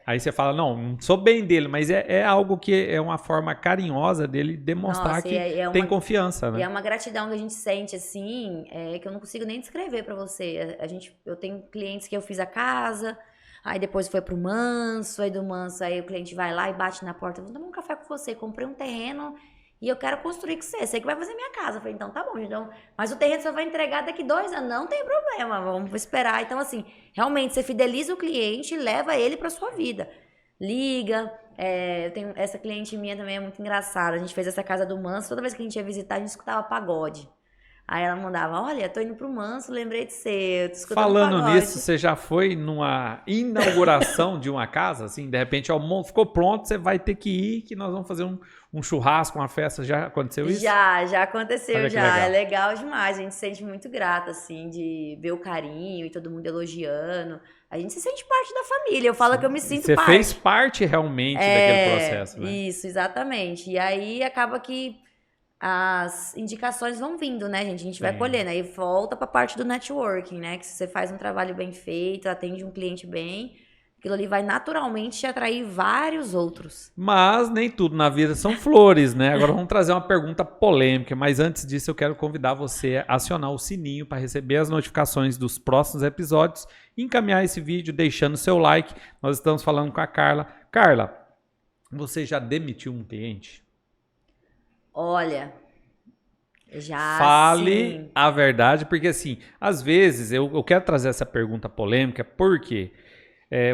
Aí você fala, não sou bem dele, mas é algo que é uma forma carinhosa dele demonstrar que tem confiança, né? E é uma gratidão que a gente sente, assim, que eu não consigo nem descrever para você. Eu tenho clientes que eu fiz a casa, aí depois foi pro Manso, aí do Manso, aí o cliente vai lá e bate na porta, vou tomar um café com você, comprei um terreno e eu quero construir com você que vai fazer minha casa. Eu falei, então tá bom, então, mas o terreno você vai entregar daqui 2 anos, não tem problema, vamos esperar. Então assim, realmente você fideliza o cliente e leva ele pra sua vida. Liga, eu tenho essa cliente minha também, é muito engraçada, a gente fez essa casa do Manso, toda vez que a gente ia visitar, a gente escutava pagode. Aí ela mandava, olha, tô indo pro Manso, lembrei de você, eu tô escutando Falando pagode. nisso, você já foi numa inauguração de uma casa, assim, de repente, ficou pronto, você vai ter que ir, que nós vamos fazer um churrasco, uma festa, já aconteceu isso? Já aconteceu, Olha que já, legal. é legal demais, a gente se sente muito grata, assim, de ver o carinho e todo mundo elogiando, a gente se sente parte da família, eu falo que eu me sinto parte. Você fez parte realmente daquele processo, né? Isso, exatamente, e aí acaba que as indicações vão vindo, né, gente? A gente vai colhendo. Aí volta pra parte do networking, né? Que se você faz um trabalho bem feito, atende um cliente bem, aquilo ali vai naturalmente te atrair vários outros. Mas nem tudo na vida são flores, né? Agora vamos trazer uma pergunta polêmica, mas antes disso eu quero convidar você a acionar o sininho para receber as notificações dos próximos episódios e encaminhar esse vídeo deixando seu like. Nós estamos falando com a Carla. Carla, você já demitiu um cliente? Olha, já Fale sim. a verdade, porque assim, às vezes eu quero trazer essa pergunta polêmica, porque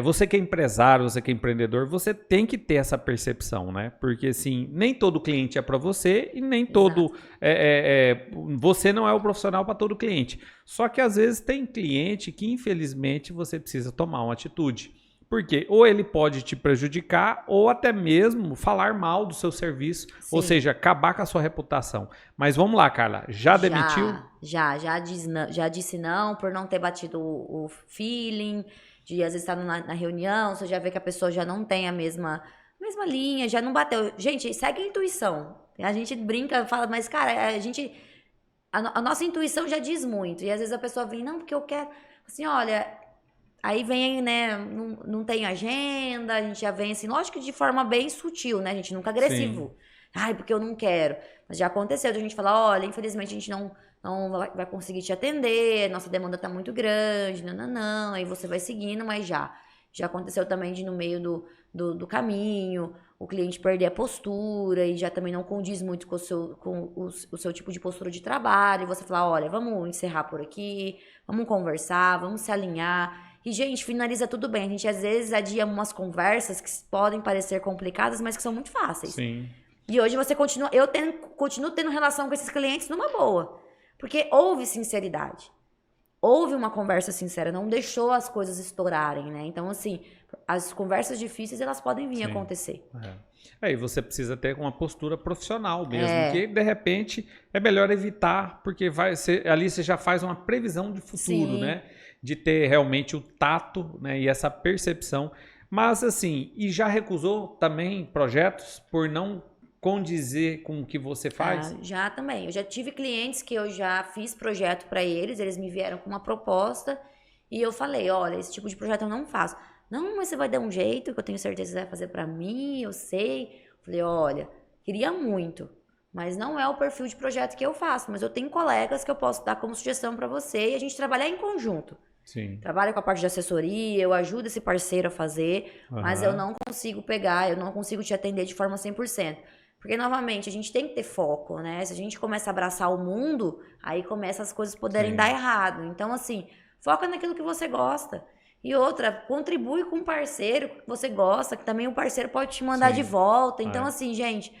você que é empresário, você que é empreendedor, você tem que ter essa percepção, né? Porque assim, nem todo cliente é para você e nem todo... você não é o profissional para todo cliente. Só que às vezes tem cliente que infelizmente você precisa tomar uma atitude. Porque ou ele pode te prejudicar ou até mesmo falar mal do seu serviço, Sim. ou seja, acabar com a sua reputação. Mas vamos lá, Carla, já demitiu? Já disse não por não ter batido o feeling, de às vezes estar na reunião, você já vê que a pessoa já não tem a mesma linha, já não bateu. Gente, segue a intuição. A gente brinca, fala, mas cara, a nossa intuição já diz muito. E às vezes a pessoa vem, não, porque eu quero, assim, olha... Aí vem, né, não tem agenda, a gente já vem assim, lógico que de forma bem sutil, né, gente, nunca agressivo. Sim. Ai, porque eu não quero. Mas já aconteceu de a gente falar, olha, infelizmente a gente não vai conseguir te atender, nossa demanda tá muito grande, não. Aí você vai seguindo, mas já aconteceu também de no meio do caminho, o cliente perder a postura e já também não condiz muito com o seu tipo de postura de trabalho, e você falar, olha, vamos encerrar por aqui, vamos conversar, vamos se alinhar. E, gente, finaliza tudo bem. A gente, às vezes, adia umas conversas que podem parecer complicadas, mas que são muito fáceis. Sim. E hoje você continua... continuo tendo relação com esses clientes numa boa. Porque houve sinceridade. Houve uma conversa sincera. Não deixou as coisas estourarem, né? Então, assim, as conversas difíceis, elas podem vir a acontecer. Aí você precisa ter uma postura profissional mesmo, que de repente é melhor evitar, porque ali você já faz uma previsão de futuro, né? De ter realmente o tato, né, e essa percepção. Mas assim, e já recusou também projetos por não condizer com o que você faz? Já também. Eu já tive clientes que eu já fiz projeto para eles me vieram com uma proposta e eu falei, olha, esse tipo de projeto eu não faço. Não, mas você vai dar um jeito, que eu tenho certeza que você vai fazer para mim, eu sei. Falei, olha, queria muito, mas não é o perfil de projeto que eu faço, mas eu tenho colegas que eu posso dar como sugestão para você e a gente trabalhar em conjunto. Sim. Trabalho com a parte de assessoria, eu ajudo esse parceiro a fazer, mas eu não consigo eu não consigo te atender de forma 100%. Porque, novamente, a gente tem que ter foco, né? Se a gente começa a abraçar o mundo, aí começa as coisas poderem dar errado. Então, assim, foca naquilo que você gosta. E outra, contribui com um parceiro que você gosta, que também o parceiro pode te mandar de volta. Então, assim, gente,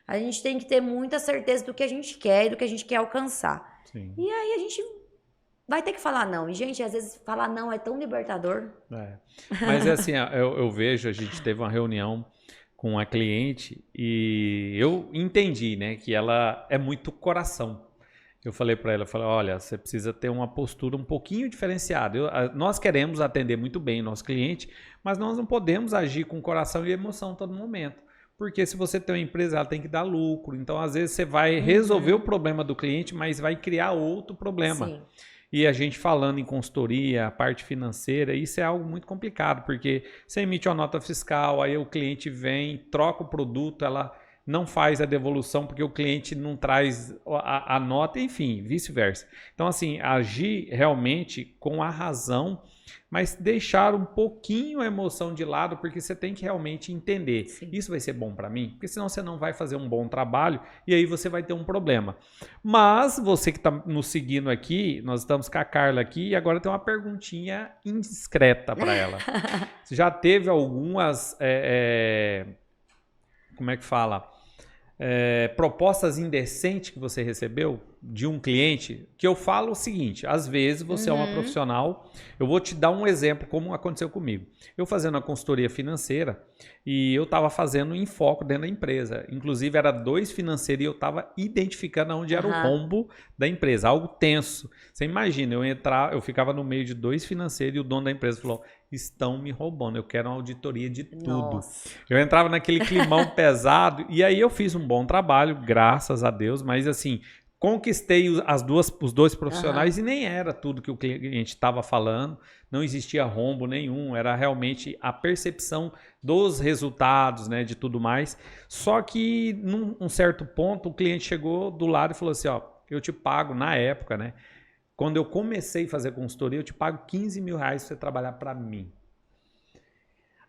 a gente tem que ter muita certeza do que a gente quer e do que a gente quer alcançar. Sim. E aí a gente vai ter que falar não. E, gente, às vezes falar não é tão libertador. Mas é assim, eu vejo, a gente teve uma reunião com uma cliente e eu entendi, né, que ela é muito coração. Eu falei para ela, eu falei, olha, você precisa ter uma postura um pouquinho diferenciada. Nós queremos atender muito bem o nosso cliente, mas nós não podemos agir com coração e emoção a todo momento. Porque se você tem uma empresa, ela tem que dar lucro. Então, às vezes, você vai resolver o problema do cliente, mas vai criar outro problema. Sim. E a gente falando em consultoria, a parte financeira, isso é algo muito complicado, porque você emite uma nota fiscal, aí o cliente vem, troca o produto, ela não faz a devolução porque o cliente não traz a nota, enfim, vice-versa. Então, assim, agir realmente com a razão, mas deixar um pouquinho a emoção de lado, porque você tem que realmente entender. Sim. Isso vai ser bom para mim? Porque senão você não vai fazer um bom trabalho e aí você vai ter um problema. Mas você que está nos seguindo aqui, nós estamos com a Carla aqui e agora tem uma perguntinha indiscreta para ela. Você já teve algumas, como é que fala? Propostas indecentes que você recebeu de um cliente, que eu falo o seguinte, às vezes você é uma profissional, eu vou te dar um exemplo como aconteceu comigo. Eu fazendo a consultoria financeira e eu estava fazendo em foco dentro da empresa, inclusive era 2 financeiros e eu estava identificando onde era o rombo da empresa, algo tenso. Você imagina, eu ficava no meio de 2 financeiros e o dono da empresa falou, estão me roubando, eu quero uma auditoria de tudo. Nossa. Eu entrava naquele climão pesado e aí eu fiz um bom trabalho, graças a Deus, mas assim, conquistei os 2 profissionais e nem era tudo que o cliente estava falando, não existia rombo nenhum, era realmente a percepção dos resultados, né, de tudo mais. Só que num certo ponto o cliente chegou do lado e falou assim, ó, eu te pago na época, né? Quando eu comecei a fazer consultoria, eu te pago R$15 mil para você trabalhar para mim.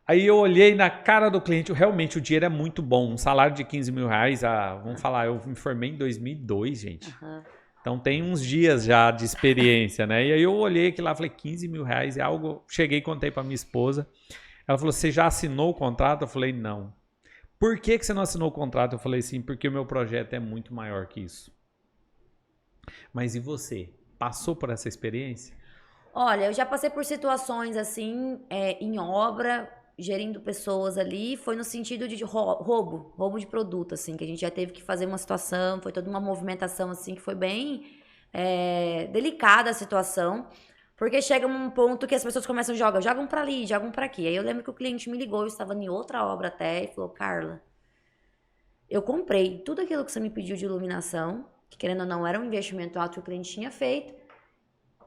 Aí eu olhei na cara do cliente, realmente o dinheiro é muito bom. Um salário de R$15 mil, vamos falar, eu me formei em 2002, gente. Então tem uns dias já de experiência, né? E aí eu olhei aqui lá e falei, R$15 mil é algo... Cheguei e contei para minha esposa. Ela falou, você já assinou o contrato? Eu falei, não. Por que você não assinou o contrato? Eu falei, sim, porque o meu projeto é muito maior que isso. Mas e você? Passou por essa experiência? Olha, eu já passei por situações assim, em obra, gerindo pessoas ali, foi no sentido de roubo de produto, assim, que a gente já teve que fazer uma situação, foi toda uma movimentação, assim, que foi bem delicada a situação, porque chega um ponto que as pessoas começam a jogam pra ali, jogam pra aqui. Aí eu lembro que o cliente me ligou, eu estava em outra obra até, e falou, Carla, eu comprei tudo aquilo que você me pediu de iluminação, que querendo ou não era um investimento alto que o cliente tinha feito,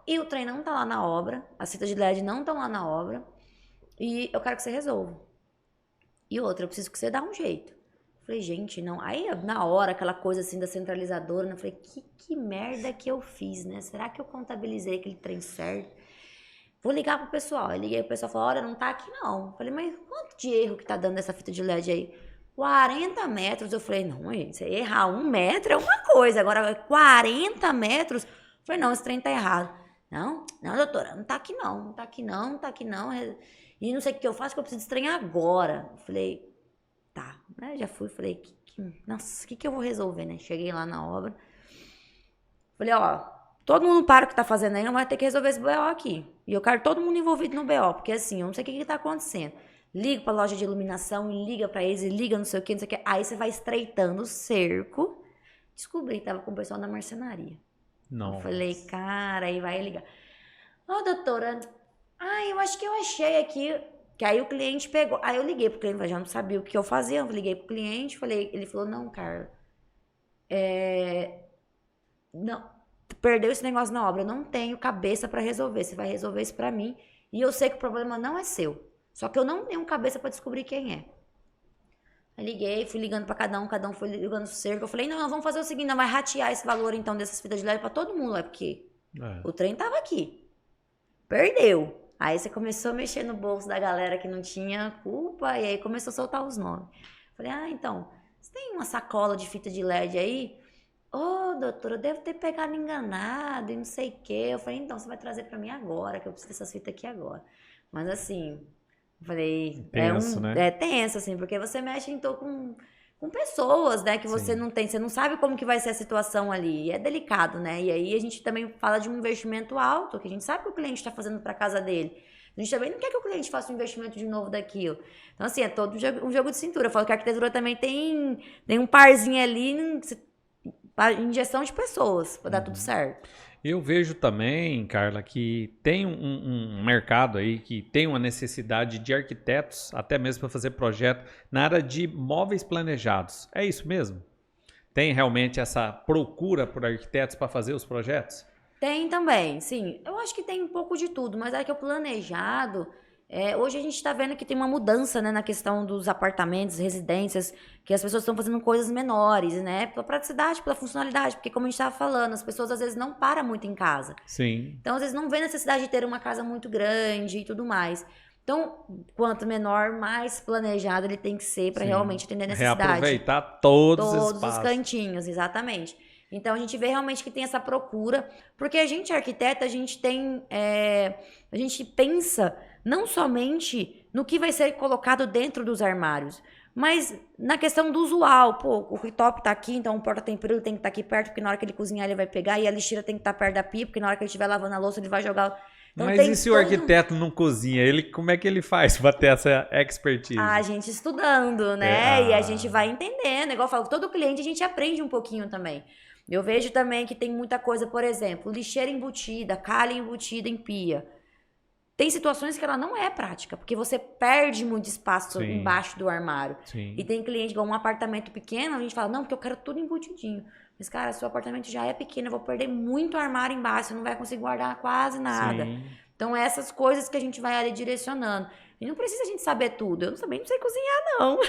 e o trem não tá lá na obra, as fitas de LED não estão lá na obra, e eu quero que você resolva. E outra, eu preciso que você dê um jeito. Falei, gente, não. Aí, na hora, aquela coisa assim da centralizadora, né? Eu falei, que merda que eu fiz, né? Será que eu contabilizei aquele trem certo? Vou ligar pro pessoal. Eu liguei pro pessoal e falei, olha, não tá aqui não. Falei, mas quanto de erro que tá dando essa fita de LED aí? 40 metros. Eu falei, não, gente, você errar 1 metro é uma coisa. Agora, 40 metros? Eu falei, não, esse trem tá errado. Não, doutora, não tá aqui não. Não tá aqui não, não tá aqui não. E não sei o que eu faço, que eu preciso de trem agora. Eu falei, tá. Né? Já fui, falei, nossa, o que eu vou resolver, né? Cheguei lá na obra. Falei, ó, todo mundo para o que tá fazendo aí, não vai ter que resolver esse BO aqui. E eu quero todo mundo envolvido no BO, porque assim, eu não sei o que tá acontecendo. Liga pra loja de iluminação, e liga pra eles, e liga não sei o que, não sei o que. Aí você vai estreitando o cerco. Descobri que tava com o pessoal da marcenaria. Não. Eu falei, cara, aí vai ligar. Ó, doutora, eu acho que eu achei aqui. Que aí o cliente pegou. Aí eu liguei pro cliente, já não sabia o que eu fazia. Eu liguei pro cliente, falei, ele falou, não, Carla. Não, perdeu esse negócio na obra. Eu não tenho cabeça pra resolver. Você vai resolver isso pra mim. E eu sei que o problema não é seu. Só que eu não tenho cabeça pra descobrir quem é. Aí liguei, fui ligando pra cada um foi ligando o cerco. Eu falei, não, vamos fazer o seguinte, não vai ratear esse valor então dessas fitas de LED pra todo mundo, porque o trem tava aqui. Perdeu. Aí você começou a mexer no bolso da galera que não tinha culpa, e aí começou a soltar os nomes. Falei, então, você tem uma sacola de fita de LED aí? Doutora, eu devo ter pegado enganado e não sei o quê. Eu falei, então, você vai trazer pra mim agora, que eu preciso dessas fitas aqui agora. Mas assim, eu falei... Tenso, né? É tenso, assim, porque você mexe então com pessoas, né, que você não tem, você não sabe como que vai ser a situação ali, e é delicado, né, e aí a gente também fala de um investimento alto, que a gente sabe que o cliente está fazendo para casa dele, a gente também não quer que o cliente faça um investimento de novo daquilo, então assim, é todo um jogo de cintura. Eu falo que a arquitetura também tem um parzinho ali, para injeção de pessoas, para dar tudo certo. Eu vejo também, Carla, que tem um mercado aí que tem uma necessidade de arquitetos, até mesmo para fazer projeto na área de móveis planejados. É isso mesmo? Tem realmente essa procura por arquitetos para fazer os projetos? Tem também, sim. Eu acho que tem um pouco de tudo, mas é que o planejado... hoje a gente está vendo que tem uma mudança, né, na questão dos apartamentos, residências, que as pessoas estão fazendo coisas menores, né? Pela praticidade, pela funcionalidade, porque como a gente estava falando, as pessoas às vezes não param muito em casa. Sim. Então, às vezes não vê necessidade de ter uma casa muito grande e tudo mais. Então, quanto menor, mais planejado ele tem que ser para realmente atender a necessidade. Reaproveitar todos os Todos espaços. os cantinhos, exatamente. Então, a gente vê realmente que tem essa procura, porque a gente, arquiteta, a gente tem... a gente pensa não somente no que vai ser colocado dentro dos armários, mas na questão do usual. Pô, o rooftop tá aqui, então o porta-tempero tem que estar aqui perto, porque na hora que ele cozinhar ele vai pegar, e a lixeira tem que estar perto da pia, porque na hora que ele estiver lavando a louça ele vai jogar... Então, mas e se o arquiteto não cozinha? Como é que ele faz para ter essa expertise? A gente estudando, né? E a gente vai entendendo. Igual eu falo, todo cliente a gente aprende um pouquinho também. Eu vejo também que tem muita coisa, por exemplo, lixeira embutida, calha embutida em pia. Tem situações que ela não é prática, porque você perde muito espaço embaixo do armário. Sim. E tem cliente, igual um apartamento pequeno, a gente fala, não, porque eu quero tudo embutidinho. Mas, cara, seu apartamento já é pequeno, eu vou perder muito armário embaixo, você não vai conseguir guardar quase nada. Sim. Então, essas coisas que a gente vai ali direcionando. E não precisa a gente saber tudo. Eu também não sei cozinhar, não.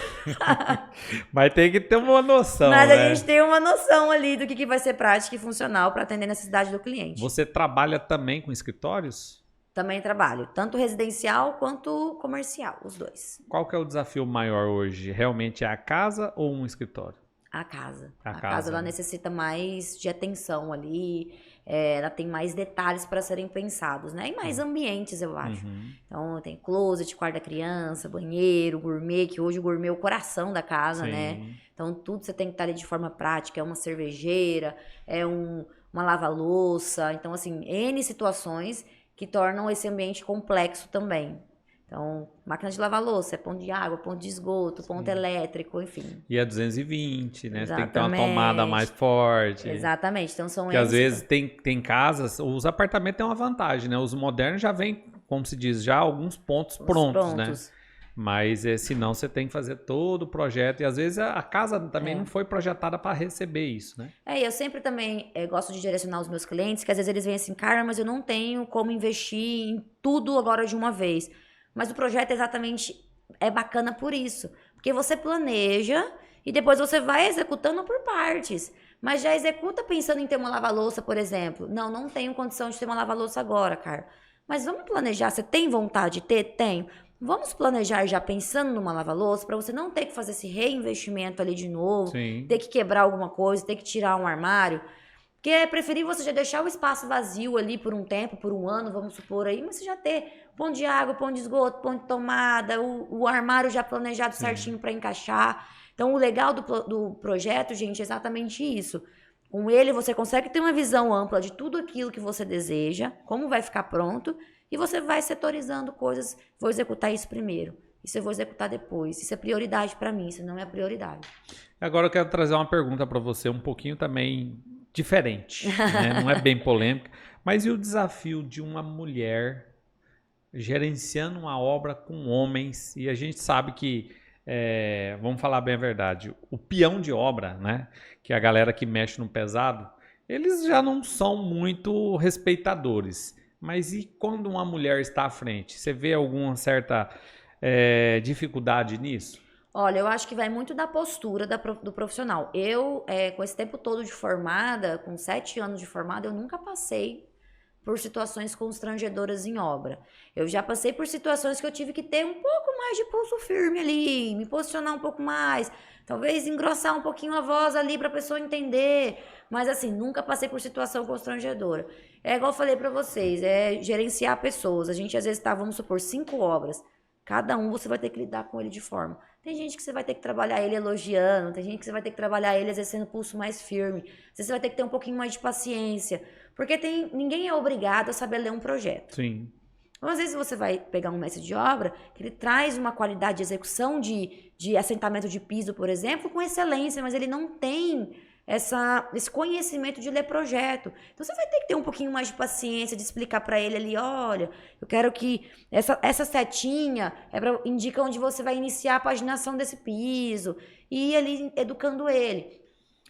Mas tem que ter uma noção, Mas né? a gente tem uma noção ali do que vai ser prático e funcional para atender a necessidade do cliente. Você trabalha também com escritórios? Também trabalho, tanto residencial quanto comercial, os dois. Qual que é o desafio maior hoje? Realmente é a casa ou um escritório? A casa. A A casa, casa ela né? necessita mais de atenção ali, ela tem mais detalhes para serem pensados, né? E mais ambientes, eu acho. Então, tem closet, quarto da criança, banheiro, gourmet, que hoje o gourmet é o coração da casa, né? Então, tudo você tem que estar ali de forma prática. É uma cervejeira, é uma lava-louça. Então, assim, N situações que tornam esse ambiente complexo também. Então, máquina de lavar louça, é ponto de água, ponto de esgoto, ponto elétrico, enfim. E é 220, né? Você tem que ter uma Exatamente. tomada mais forte. Exatamente. Então, são Porque às vezes tem casas, os apartamentos têm uma vantagem, né? Os modernos já vêm, como se diz, já alguns pontos prontos, né? Mas senão você tem que fazer todo o projeto. E às vezes a casa também não foi projetada para receber isso, né? Eu sempre também gosto de direcionar os meus clientes, que às vezes eles vêm assim, cara, mas eu não tenho como investir em tudo agora de uma vez. Mas o projeto é bacana por isso. Porque você planeja e depois você vai executando por partes. Mas já executa pensando em ter uma lava-louça, por exemplo. Não tenho condição de ter uma lava-louça agora, cara. Mas vamos planejar. Você tem vontade de ter? Tenho. Vamos planejar já pensando numa lava-louça para você não ter que fazer esse reinvestimento ali de novo. Sim. Ter que quebrar alguma coisa, ter que tirar um armário. Porque é preferível você já deixar o espaço vazio ali por um tempo, por um ano, vamos supor aí, mas você já ter ponto de água, ponto de esgoto, ponto de tomada, o armário já planejado certinho para encaixar. Então, o legal do projeto, gente, é exatamente isso. Com ele, você consegue ter uma visão ampla de tudo aquilo que você deseja, como vai ficar pronto, e você vai setorizando coisas. Vou executar isso primeiro, isso eu vou executar depois. Isso é prioridade para mim, isso não é prioridade. Agora eu quero trazer uma pergunta para você, um pouquinho também diferente, né? Não é bem polêmica, mas e o desafio de uma mulher gerenciando uma obra com homens? E a gente sabe que, vamos falar bem a verdade, o peão de obra, né? Que é a galera que mexe no pesado, eles já não são muito respeitadores. Mas e quando uma mulher está à frente? Você vê alguma certa dificuldade nisso? Olha, eu acho que vai muito da postura do profissional. Eu, com esse tempo todo de formada, com 7 anos de formada, eu nunca passei por situações constrangedoras em obra. Eu já passei por situações que eu tive que ter um pouco mais de pulso firme ali, me posicionar um pouco mais, talvez engrossar um pouquinho a voz ali para a pessoa entender. Mas assim, nunca passei por situação constrangedora. É igual eu falei para vocês, gerenciar pessoas. A gente às vezes tá, vamos supor, 5 obras. Cada um você vai ter que lidar com ele de forma. Tem gente que você vai ter que trabalhar ele elogiando, tem gente que você vai ter que trabalhar ele exercendo o pulso mais firme. Às vezes você vai ter que ter um pouquinho mais de paciência. Porque ninguém é obrigado a saber ler um projeto. Sim. Então, às vezes você vai pegar um mestre de obra que ele traz uma qualidade de execução de assentamento de piso, por exemplo, com excelência, mas ele não tem esse conhecimento de ler projeto. Então você vai ter que ter um pouquinho mais de paciência de explicar para ele ali, olha, eu quero que essa setinha indica onde você vai iniciar a paginação desse piso, e ir ali educando ele.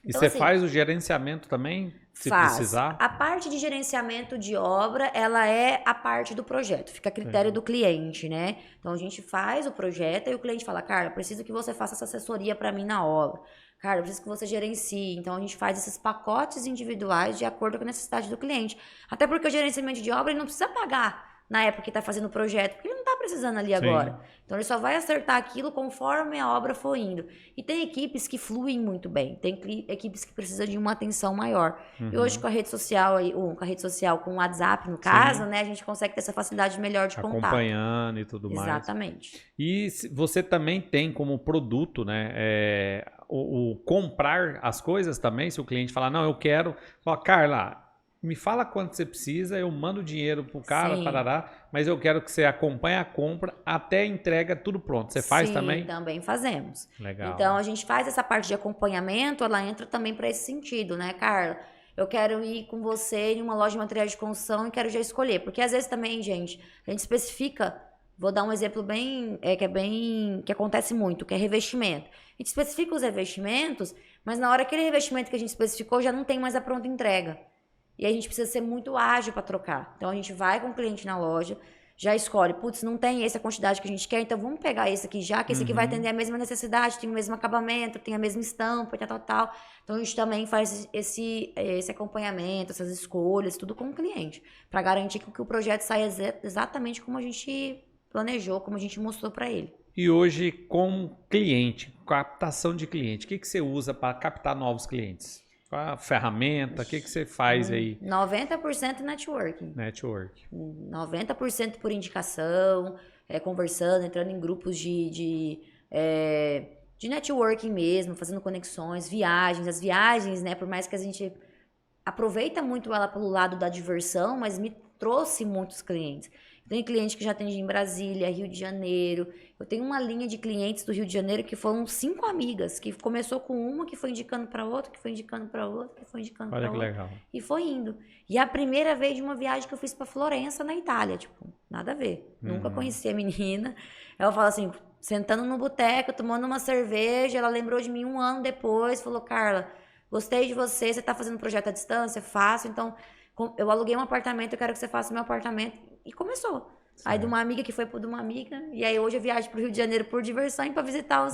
E você faz o gerenciamento também, se precisar? A parte de gerenciamento de obra, ela é a parte do projeto, fica a critério do cliente, né? Então a gente faz o projeto e o cliente fala, Carla, preciso que você faça essa assessoria para mim na obra. Carla, preciso que você gerencie. Então a gente faz esses pacotes individuais de acordo com a necessidade do cliente. Até porque o gerenciamento de obra ele não precisa pagar na época que está fazendo o projeto, porque ele não está precisando ali agora. Então ele só vai acertar aquilo conforme a obra for indo. E tem equipes que fluem muito bem, tem equipes que precisam de uma atenção maior. E hoje com a rede social, com o WhatsApp no caso, né, a gente consegue ter essa facilidade melhor de contato. Acompanhando e tudo mais. Exatamente. E você também tem como produto, né, o comprar as coisas também, se o cliente falar, não, eu quero, Carla, me fala quanto você precisa, eu mando o dinheiro pro cara, parará, mas eu quero que você acompanhe a compra até a entrega, tudo pronto. Você faz também? Sim, também fazemos. Legal. Então, a gente faz essa parte de acompanhamento, ela entra também para esse sentido, né, Carla? Eu quero ir com você em uma loja de materiais de construção e quero já escolher. Porque às vezes também, gente, a gente especifica, vou dar um exemplo que acontece muito, que é revestimento. A gente especifica os revestimentos, mas na hora aquele revestimento que a gente especificou já não tem mais a pronta entrega. E a gente precisa ser muito ágil para trocar. Então, a gente vai com o cliente na loja, já escolhe, putz, não tem essa quantidade que a gente quer, então vamos pegar esse aqui já, que esse aqui vai atender a mesma necessidade, tem o mesmo acabamento, tem a mesma estampa, tal. Então, a gente também faz esse acompanhamento, essas escolhas, tudo com o cliente, para garantir que o projeto saia exatamente como a gente planejou, como a gente mostrou para ele. E hoje, com cliente, captação de cliente, o que você usa para captar novos clientes? Qual a ferramenta? O que você faz aí? 90% networking. 90% por indicação, conversando, entrando em grupos de networking mesmo, fazendo conexões, viagens. As viagens, né, por mais que a gente aproveita muito ela pelo lado da diversão, mas me trouxe muitos clientes. Tem cliente que já atende em Brasília, Rio de Janeiro. Eu tenho uma linha de clientes do Rio de Janeiro que foram 5 amigas, que começou com uma, que foi indicando para outra, que foi indicando para outra, que foi indicando para outra. Olha que legal. E foi indo. E a primeira vez de uma viagem que eu fiz para Florença, na Itália, tipo, nada a ver. Nunca conheci a menina. Ela fala assim, sentando no boteco, tomando uma cerveja, ela lembrou de mim 1 ano depois, falou, Carla, gostei de você, você tá fazendo projeto à distância? Faço, então eu aluguei um apartamento, eu quero que você faça meu apartamento. E começou. Certo. Aí de uma amiga que foi de uma amiga, e aí hoje eu viajo pro Rio de Janeiro por diversão e para visitar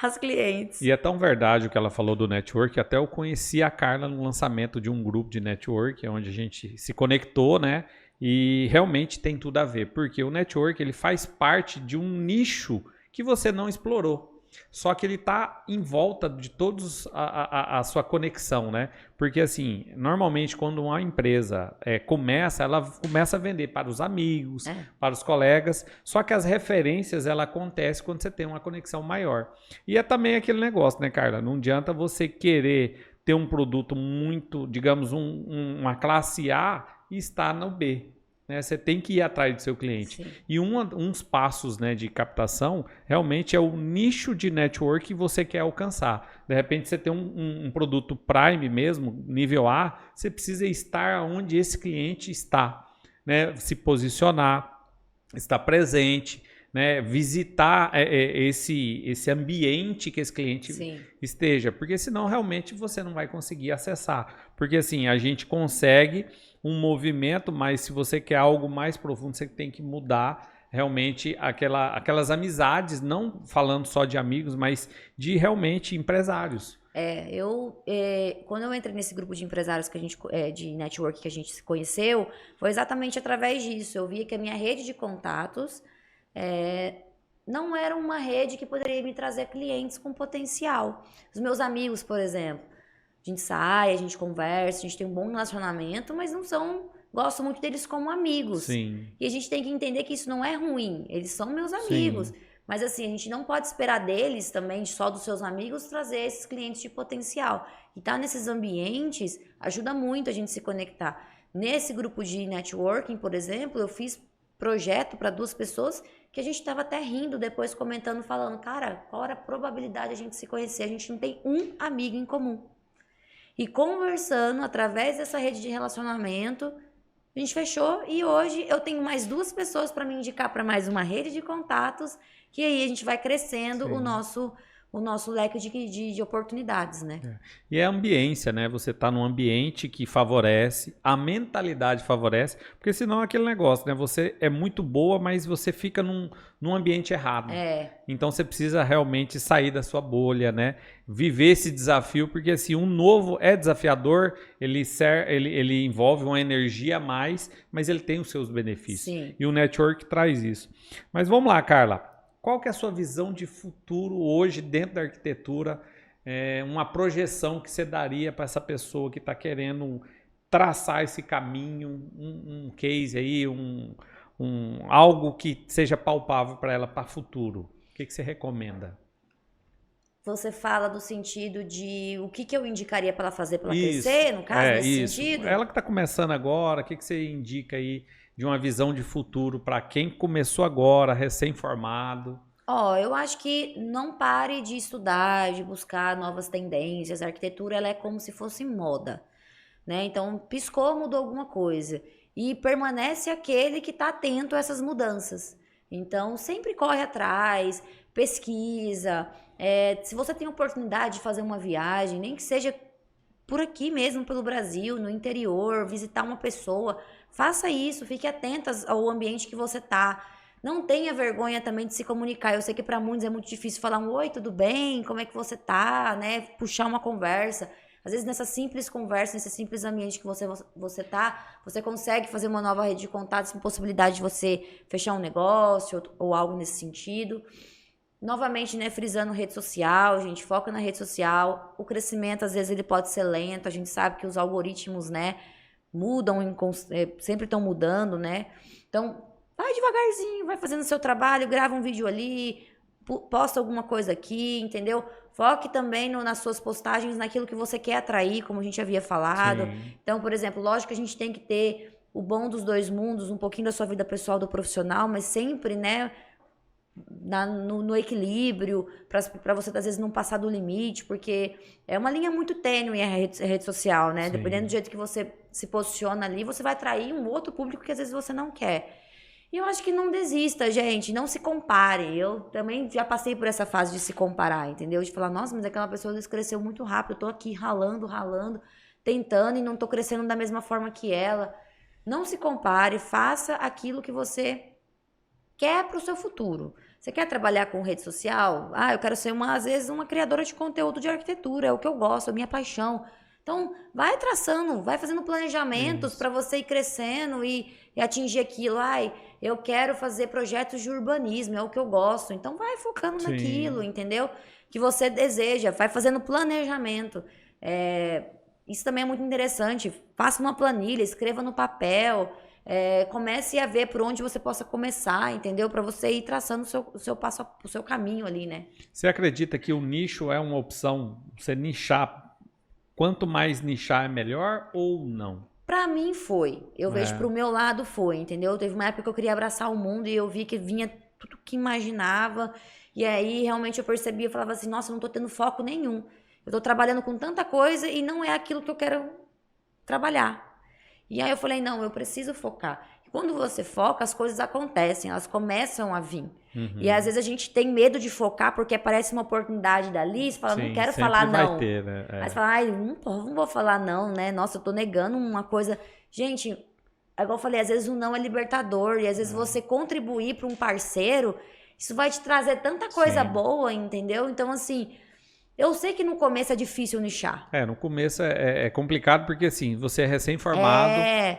as clientes. E é tão verdade o que ela falou do network, até eu conheci a Carla no lançamento de um grupo de network, onde a gente se conectou, né? E realmente tem tudo a ver, porque o network ele faz parte de um nicho que você não explorou. Só que ele está em volta de todos a sua conexão, né? Porque assim, normalmente quando uma empresa ela começa a vender para os amigos, para os colegas, só que as referências ela acontecem quando você tem uma conexão maior. E é também aquele negócio, né, Carla? Não adianta você querer ter um produto muito, digamos, uma classe A e estar no B. Né, você tem que ir atrás do seu cliente. Sim. E uns passos, né, de captação realmente é o nicho de network que você quer alcançar. De repente você tem um produto Prime mesmo, nível A, você precisa estar onde esse cliente está, né, se posicionar, estar presente, né, visitar esse ambiente que esse cliente esteja, porque senão realmente você não vai conseguir acessar. Porque assim, a gente consegue um movimento, mas se você quer algo mais profundo, você tem que mudar realmente aquelas amizades, não falando só de amigos, mas de realmente empresários. Quando eu entrei nesse grupo de empresários que a gente, de network que a gente se conheceu, foi exatamente através disso. Eu via que a minha rede de contatos não era uma rede que poderia me trazer clientes com potencial. Os meus amigos, por exemplo, a gente sai, a gente conversa, a gente tem um bom relacionamento, mas gosto muito deles como amigos. Sim. E a gente tem que entender que isso não é ruim, eles são meus amigos. Sim. Mas assim, a gente não pode esperar deles também, só dos seus amigos, trazer esses clientes de potencial. E estar nesses ambientes ajuda muito a gente se conectar. Nesse grupo de networking, por exemplo, eu fiz projeto para 2 pessoas que a gente tava até rindo depois, comentando, falando, cara, qual era a probabilidade de a gente se conhecer? A gente não tem um amigo em comum. E conversando, através dessa rede de relacionamento, a gente fechou e hoje eu tenho mais 2 pessoas para me indicar para mais uma rede de contatos, que aí a gente vai crescendo o nosso leque de oportunidades, né? E é a ambiência, né? Você tá num ambiente que favorece, a mentalidade favorece, porque senão é aquele negócio, né? Você é muito boa, mas você fica num ambiente errado. Então você precisa realmente sair da sua bolha, né? Viver esse desafio, porque assim, um novo é desafiador, ele envolve uma energia a mais, mas ele tem os seus benefícios. Sim. E o network traz isso. Mas vamos lá, Carla. Qual que é a sua visão de futuro hoje dentro da arquitetura? Uma projeção que você daria para essa pessoa que está querendo traçar esse caminho, um case aí, algo que seja palpável para ela para o futuro? O que você recomenda? Você fala do sentido de o que eu indicaria para ela fazer para ela crescer, no caso, nesse sentido? Ela que está começando agora, o que você indica aí de uma visão de futuro para quem começou agora, recém-formado? Eu acho que não pare de estudar, de buscar novas tendências. A arquitetura, ela é como se fosse moda, né? Então, piscou, mudou alguma coisa. E permanece aquele que está atento a essas mudanças. Então, sempre corre atrás, pesquisa. Se você tem oportunidade de fazer uma viagem, nem que seja por aqui mesmo, pelo Brasil, no interior, visitar uma pessoa, faça isso, fique atenta ao ambiente que você está. Não tenha vergonha também de se comunicar. Eu sei que para muitos é muito difícil falar oi, tudo bem? Como é que você tá, né? Puxar uma conversa. Às vezes nessa simples conversa, nesse simples ambiente que você tá, você consegue fazer uma nova rede de contatos com possibilidade de você fechar um negócio ou algo nesse sentido. Novamente, né, frisando rede social, gente, foca na rede social. O crescimento, às vezes, ele pode ser lento. A gente sabe que os algoritmos, né, mudam, sempre estão mudando, né? Então, vai devagarzinho, vai fazendo o seu trabalho, grava um vídeo ali, posta alguma coisa aqui, entendeu? Foque também nas suas postagens, naquilo que você quer atrair, como a gente havia falado. Sim. Então, por exemplo, lógico que a gente tem que ter o bom dos dois mundos, um pouquinho da sua vida pessoal, do profissional, mas sempre, né, no equilíbrio, para você às vezes não passar do limite, porque é uma linha muito tênue a rede social, né? Sim. Dependendo do jeito que você se posiciona ali, você vai atrair um outro público que às vezes você não quer. E eu acho que não desista, gente, não se compare. Eu também já passei por essa fase de se comparar, entendeu? De falar, nossa, mas aquela pessoa cresceu muito rápido, eu tô aqui ralando, tentando e não tô crescendo da mesma forma que ela. Não se compare, faça aquilo que você quer pro seu futuro. Você quer trabalhar com rede social? Eu quero ser, às vezes, uma criadora de conteúdo de arquitetura, é o que eu gosto, é a minha paixão. Então, vai traçando, vai fazendo planejamentos para você ir crescendo e atingir aquilo. Eu quero fazer projetos de urbanismo, é o que eu gosto. Então, vai focando naquilo, entendeu? Que você deseja, vai fazendo planejamento. Isso também é muito interessante. Faça uma planilha, escreva no papel. Comece a ver por onde você possa começar, entendeu? Para você ir traçando o seu caminho ali, né? Você acredita que o nicho é uma opção? Você nichar, quanto mais nichar é melhor ou não? Para mim foi. Eu vejo pro meu lado foi, entendeu? Teve uma época que eu queria abraçar o mundo e eu vi que vinha tudo que imaginava. E aí realmente eu percebi, eu falava assim, nossa, eu não tô tendo foco nenhum. Eu tô trabalhando com tanta coisa e não é aquilo que eu quero trabalhar. E aí eu falei, não, eu preciso focar. E quando você foca, as coisas acontecem, elas começam a vir. Uhum. E às vezes a gente tem medo de focar porque aparece uma oportunidade dali, você fala, não quero falar não. Vai ter, né? Aí você fala, não vou falar não, né? Nossa, eu tô negando uma coisa. Gente, igual eu falei, às vezes o não é libertador. E às vezes você contribuir para um parceiro, isso vai te trazer tanta coisa boa, entendeu? Então, assim... Eu sei que no começo é difícil nichar. No começo é complicado porque, assim, você é recém-formado,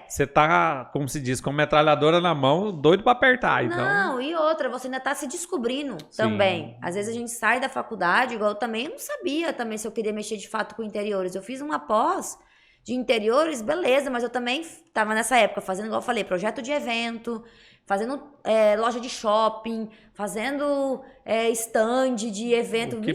você tá, como se diz, com metralhadora na mão, doido pra apertar. Não, e outra, você ainda tá se descobrindo também. Às vezes a gente sai da faculdade, igual eu também não sabia também se eu queria mexer de fato com interiores. Eu fiz uma pós de interiores, beleza, mas eu também tava nessa época fazendo, igual eu falei, projeto de evento, fazendo loja de shopping, fazendo stand de evento, o que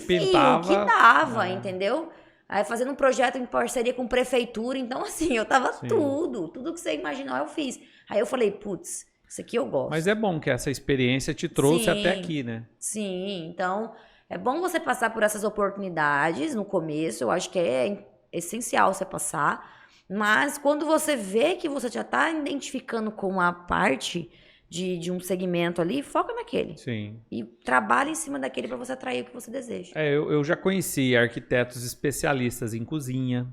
dava, entendeu? Aí fazendo um projeto em parceria com prefeitura, então assim, eu tava tudo que você imaginou eu fiz. Aí eu falei, putz, Isso aqui eu gosto. Mas é bom que essa experiência te trouxe até aqui, né? Sim, então é bom você passar por essas oportunidades no começo, eu acho que é essencial você passar, mas quando você vê que você já está identificando com a parte de um segmento ali, foca naquele. Sim. E trabalha em cima daquele para você atrair o que você deseja. Eu já conheci arquitetos especialistas em cozinha,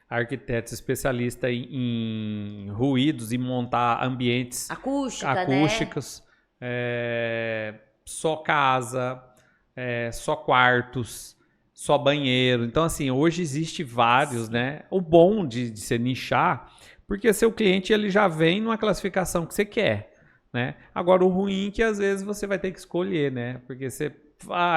arquitetos especialistas em ruídos e montar ambientes acústicos, só casa, só quartos, só banheiro. Então, assim, hoje existe vários, né? O bom de se nichar, porque seu cliente ele já vem numa classificação que você quer, né? Agora, o ruim é que às vezes você vai ter que escolher, né? Porque você,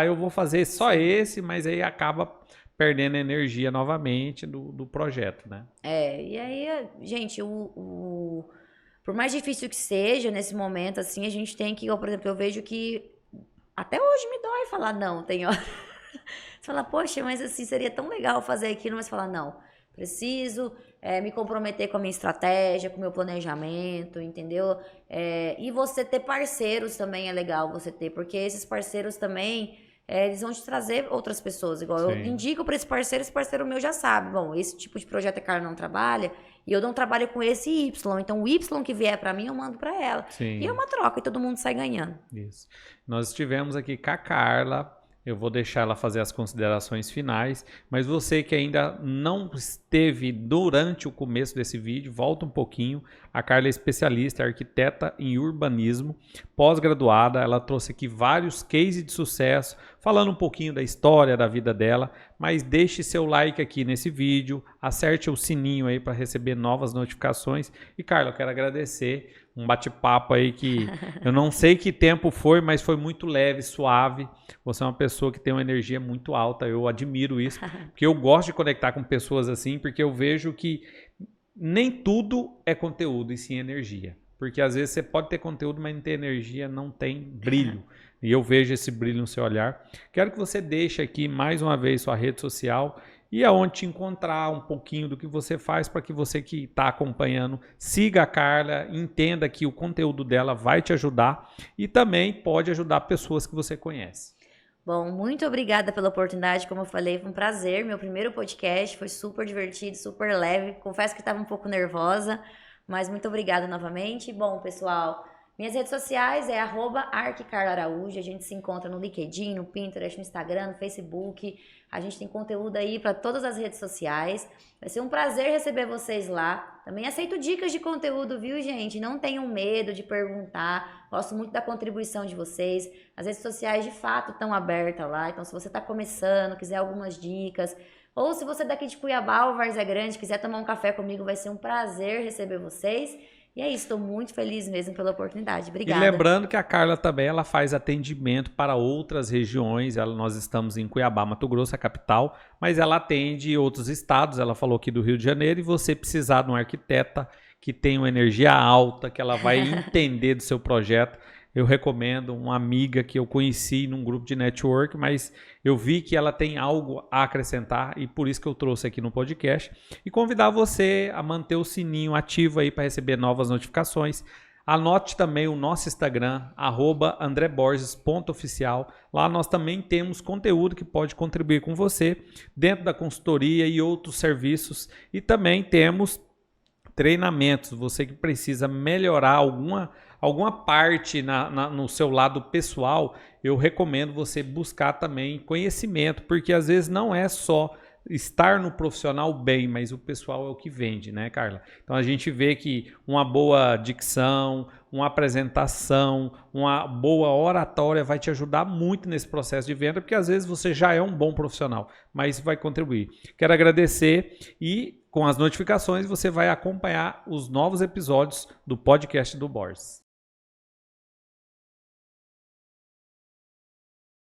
eu vou fazer só esse, mas aí acaba perdendo energia novamente do projeto, né? E aí, gente, por mais difícil que seja nesse momento, assim, a gente tem que, por exemplo, eu vejo que até hoje me dói falar não, tem hora. Você fala, poxa, mas assim, seria tão legal fazer aquilo, mas você fala, não, preciso me comprometer com a minha estratégia, com o meu planejamento, entendeu? E você ter parceiros também é legal você ter, porque esses parceiros também, eles vão te trazer outras pessoas, igual eu indico para esse parceiro meu já sabe, bom, esse tipo de projeto a Carla não trabalha, e eu não trabalho com esse Y, então o Y que vier para mim eu mando para ela. Sim. E é uma troca e todo mundo sai ganhando. Isso. Nós estivemos aqui com a Carla. Eu vou deixar ela fazer as considerações finais, mas você que ainda não esteve durante o começo desse vídeo, volta um pouquinho. A Carla é especialista, arquiteta em urbanismo, pós-graduada. Ela trouxe aqui vários cases de sucesso, falando um pouquinho da história da vida dela, mas deixe seu like aqui nesse vídeo, acerte o sininho aí para receber novas notificações. E Carla, eu quero agradecer. Um bate-papo aí que eu não sei que tempo foi, mas foi muito leve, suave. Você é uma pessoa que tem uma energia muito alta, eu admiro isso, porque eu gosto de conectar com pessoas assim, porque eu vejo que nem tudo é conteúdo e sim energia. Porque às vezes você pode ter conteúdo, mas não ter energia, não tem brilho. E eu vejo esse brilho no seu olhar. Quero que você deixe aqui mais uma vez sua rede social e aonde te encontrar, um pouquinho do que você faz, para que você que está acompanhando siga a Carla, entenda que o conteúdo dela vai te ajudar e também pode ajudar pessoas que você conhece. Bom, muito obrigada pela oportunidade, como eu falei, foi um prazer, meu primeiro podcast, foi super divertido, super leve, confesso que estava um pouco nervosa, mas muito obrigada novamente. Bom, pessoal, minhas redes sociais é @arccarlaaraújo, a gente se encontra no LinkedIn, no Pinterest, no Instagram, no Facebook, a gente tem conteúdo aí para todas as redes sociais, vai ser um prazer receber vocês lá. Também aceito dicas de conteúdo, viu, gente? Não tenham medo de perguntar, gosto muito da contribuição de vocês, as redes sociais de fato estão abertas lá, então se você está começando, quiser algumas dicas, ou se você é daqui de Cuiabá ou Várzea Grande, quiser tomar um café comigo, vai ser um prazer receber vocês. E é isso, estou muito feliz mesmo pela oportunidade. Obrigada. E lembrando que a Carla também ela faz atendimento para outras regiões. Nós estamos em Cuiabá, Mato Grosso, a capital, mas ela atende outros estados. Ela falou aqui do Rio de Janeiro. E você precisar de uma arquiteta que tem uma energia alta, que ela vai entender do seu projeto, eu recomendo uma amiga que eu conheci num grupo de network, mas eu vi que ela tem algo a acrescentar e por isso que eu trouxe aqui no podcast. E convidar você a manter o sininho ativo aí para receber novas notificações. Anote também o nosso Instagram, @andreborges.oficial. Lá nós também temos conteúdo que pode contribuir com você dentro da consultoria e outros serviços. E também temos treinamentos, você que precisa melhorar alguma parte no seu lado pessoal, eu recomendo você buscar também conhecimento, porque às vezes não é só estar no profissional bem, mas o pessoal é o que vende, né, Carla? Então a gente vê que uma boa dicção, uma apresentação, uma boa oratória vai te ajudar muito nesse processo de venda, porque às vezes você já é um bom profissional, mas vai contribuir. Quero agradecer e com as notificações você vai acompanhar os novos episódios do podcast do Borges.